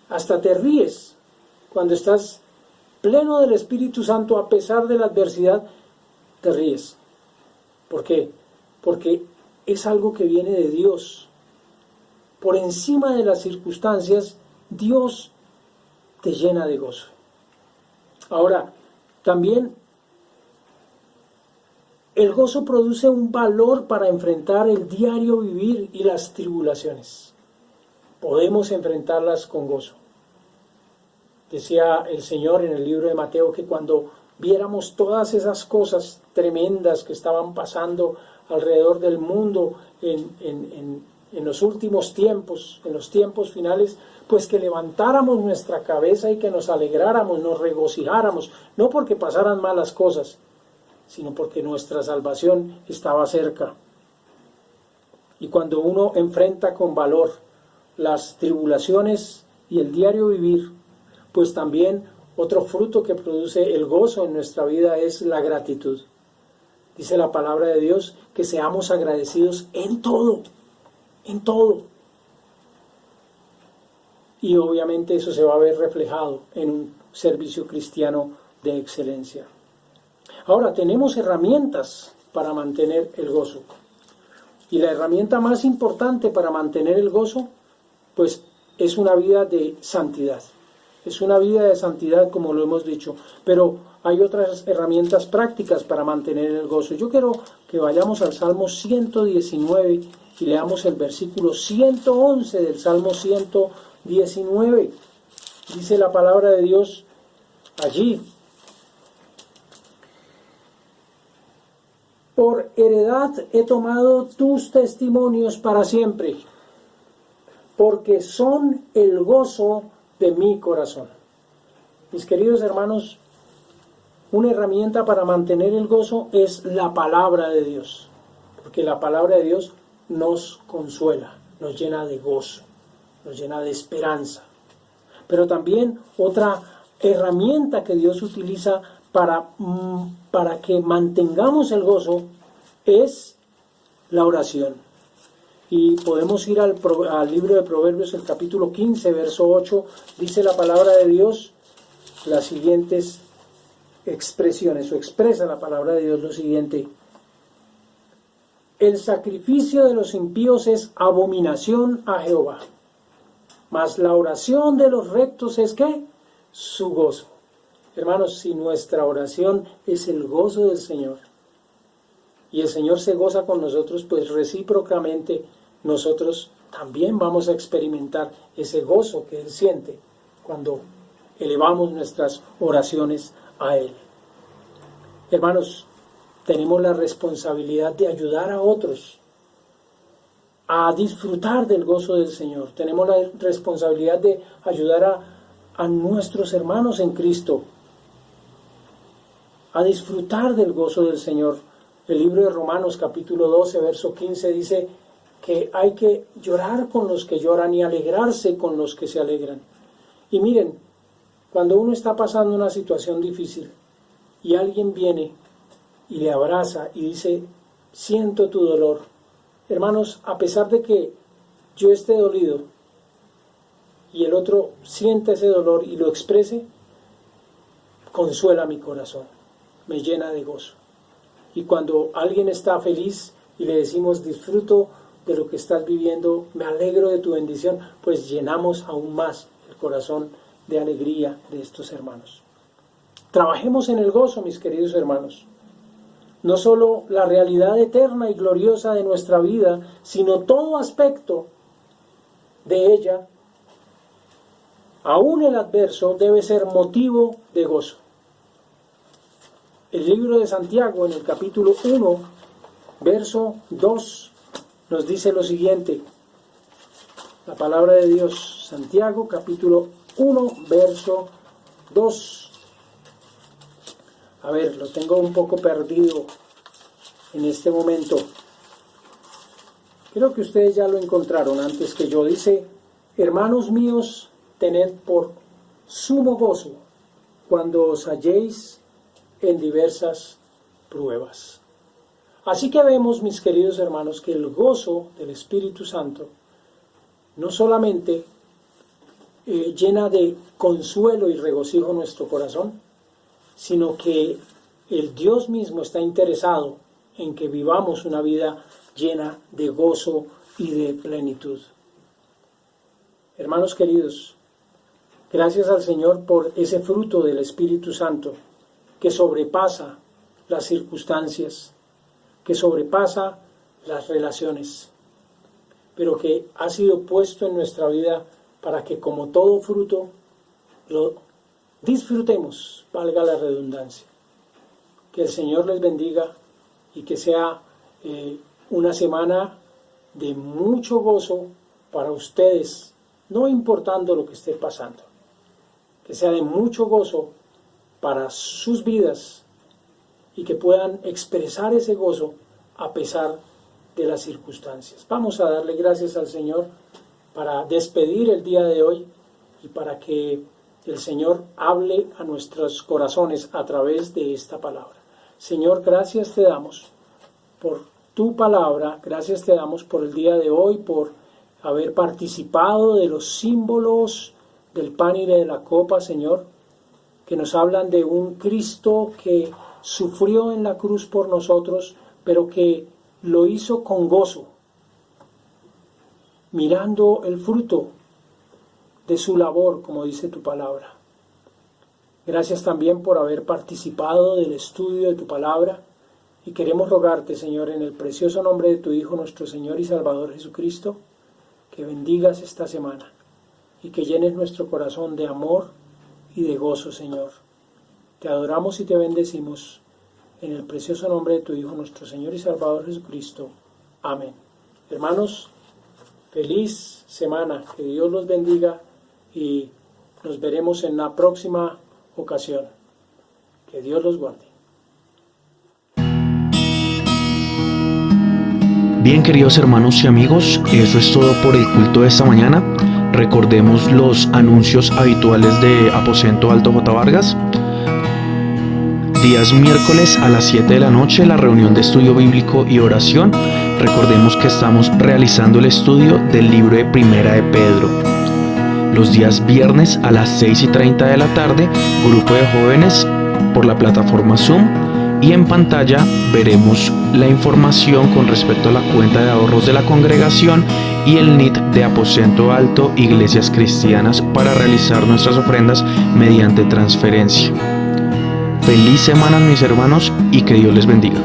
hasta te ríes cuando estás pleno del Espíritu Santo, a pesar de la adversidad, te ríes. ¿Por qué? Porque es algo que viene de Dios. Por encima de las circunstancias, Dios te llena de gozo. Ahora, también el gozo produce un valor para enfrentar el diario vivir y las tribulaciones. Podemos enfrentarlas con gozo. Decía el Señor en el libro de Mateo que cuando viéramos todas esas cosas tremendas que estaban pasando alrededor del mundo en los últimos tiempos, en los tiempos finales, pues que levantáramos nuestra cabeza y que nos alegráramos, nos regocijáramos, no porque pasaran malas cosas, sino porque nuestra salvación estaba cerca. Y cuando uno enfrenta con valor las tribulaciones y el diario vivir, pues también otro fruto que produce el gozo en nuestra vida es la gratitud. Dice la palabra de Dios que seamos agradecidos en todo, en todo. Y obviamente eso se va a ver reflejado en un servicio cristiano de excelencia. Ahora, tenemos herramientas para mantener el gozo. Y la herramienta más importante para mantener el gozo, pues es una vida de santidad. Es una vida de santidad, como lo hemos dicho, pero hay otras herramientas prácticas para mantener el gozo. Yo quiero que vayamos al Salmo 119 y leamos el versículo 111 del Salmo 119. Dice la palabra de Dios allí: por heredad he tomado tus testimonios para siempre, porque son el gozo de mi corazón. Mis queridos hermanos, una herramienta para mantener el gozo es la palabra de Dios, porque la palabra de Dios nos consuela, nos llena de gozo, nos llena de esperanza. Pero también otra herramienta que Dios utiliza para que mantengamos el gozo es la oración. Y podemos ir al libro de Proverbios, el capítulo 15, verso 8, dice la palabra de Dios las siguientes expresiones, o expresa la palabra de Dios lo siguiente: el sacrificio de los impíos es abominación a Jehová, mas la oración de los rectos es ¿qué? Su gozo. Hermanos, si nuestra oración es el gozo del Señor, y el Señor se goza con nosotros, pues recíprocamente nosotros también vamos a experimentar ese gozo que Él siente cuando elevamos nuestras oraciones a Él. Hermanos, tenemos la responsabilidad de ayudar a otros a disfrutar del gozo del Señor. Tenemos la responsabilidad de ayudar a nuestros hermanos en Cristo a disfrutar del gozo del Señor. El libro de Romanos capítulo 12, verso 15 dice que hay que llorar con los que lloran y alegrarse con los que se alegran. Y miren, cuando uno está pasando una situación difícil y alguien viene y le abraza y dice: siento tu dolor. Hermanos, a pesar de que yo esté dolido y el otro sienta ese dolor y lo exprese, consuela mi corazón, me llena de gozo. Y cuando alguien está feliz y le decimos: disfruto de lo que estás viviendo, me alegro de tu bendición, pues llenamos aún más el corazón de alegría de estos hermanos. Trabajemos en el gozo, mis queridos hermanos. No solo la realidad eterna y gloriosa de nuestra vida, sino todo aspecto de ella, aún el adverso, debe ser motivo de gozo. El libro de Santiago, en el capítulo 1, verso 2, nos dice lo siguiente. La palabra de Dios, Santiago, capítulo 1, verso 2. A ver, lo tengo un poco perdido en este momento. Creo que ustedes ya lo encontraron antes que yo. Dice: hermanos míos, tened por sumo gozo cuando os halléis en diversas pruebas. Así que vemos, mis queridos hermanos, que el gozo del Espíritu Santo no solamente llena de consuelo y regocijo nuestro corazón, sino que el Dios mismo está interesado en que vivamos una vida llena de gozo y de plenitud. Hermanos queridos, gracias al Señor por ese fruto del Espíritu Santo que sobrepasa las circunstancias, que sobrepasa las relaciones, pero que ha sido puesto en nuestra vida para que como todo fruto lo disfrutemos, valga la redundancia. Que el Señor les bendiga y que sea una semana de mucho gozo para ustedes, no importando lo que esté pasando. Que sea de mucho gozo para sus vidas y que puedan expresar ese gozo a pesar de las circunstancias. Vamos a darle gracias al Señor para despedir el día de hoy y para que el Señor hable a nuestros corazones a través de esta palabra. Señor, gracias te damos por tu palabra, gracias te damos por el día de hoy, por haber participado de los símbolos del pan y de la copa, Señor, que nos hablan de un Cristo que sufrió en la cruz por nosotros, pero que lo hizo con gozo, mirando el fruto de su labor, como dice tu palabra. Gracias también por haber participado del estudio de tu palabra y queremos rogarte, Señor, en el precioso nombre de tu Hijo, nuestro Señor y Salvador Jesucristo, que bendigas esta semana y que llenes nuestro corazón de amor y de gozo, Señor. Te adoramos y te bendecimos en el precioso nombre de tu Hijo, nuestro Señor y Salvador Jesucristo. Amén. Hermanos, feliz semana, que Dios los bendiga y nos veremos en la próxima ocasión. Que Dios los guarde. Bien, queridos hermanos y amigos, eso es todo por el culto de esta mañana. Recordemos los anuncios habituales de Aposento Alto J. Vargas. Días miércoles a las 7 de la noche, la reunión de estudio bíblico y oración. Recordemos que estamos realizando el estudio del libro de Primera de Pedro. Los días viernes a las 6:30 de la tarde, grupo de jóvenes por la plataforma Zoom, y en pantalla veremos la información con respecto a la cuenta de ahorros de la congregación y el NIT de Aposento Alto Iglesias Cristianas para realizar nuestras ofrendas mediante transferencia. Feliz semana, mis hermanos, y que Dios les bendiga.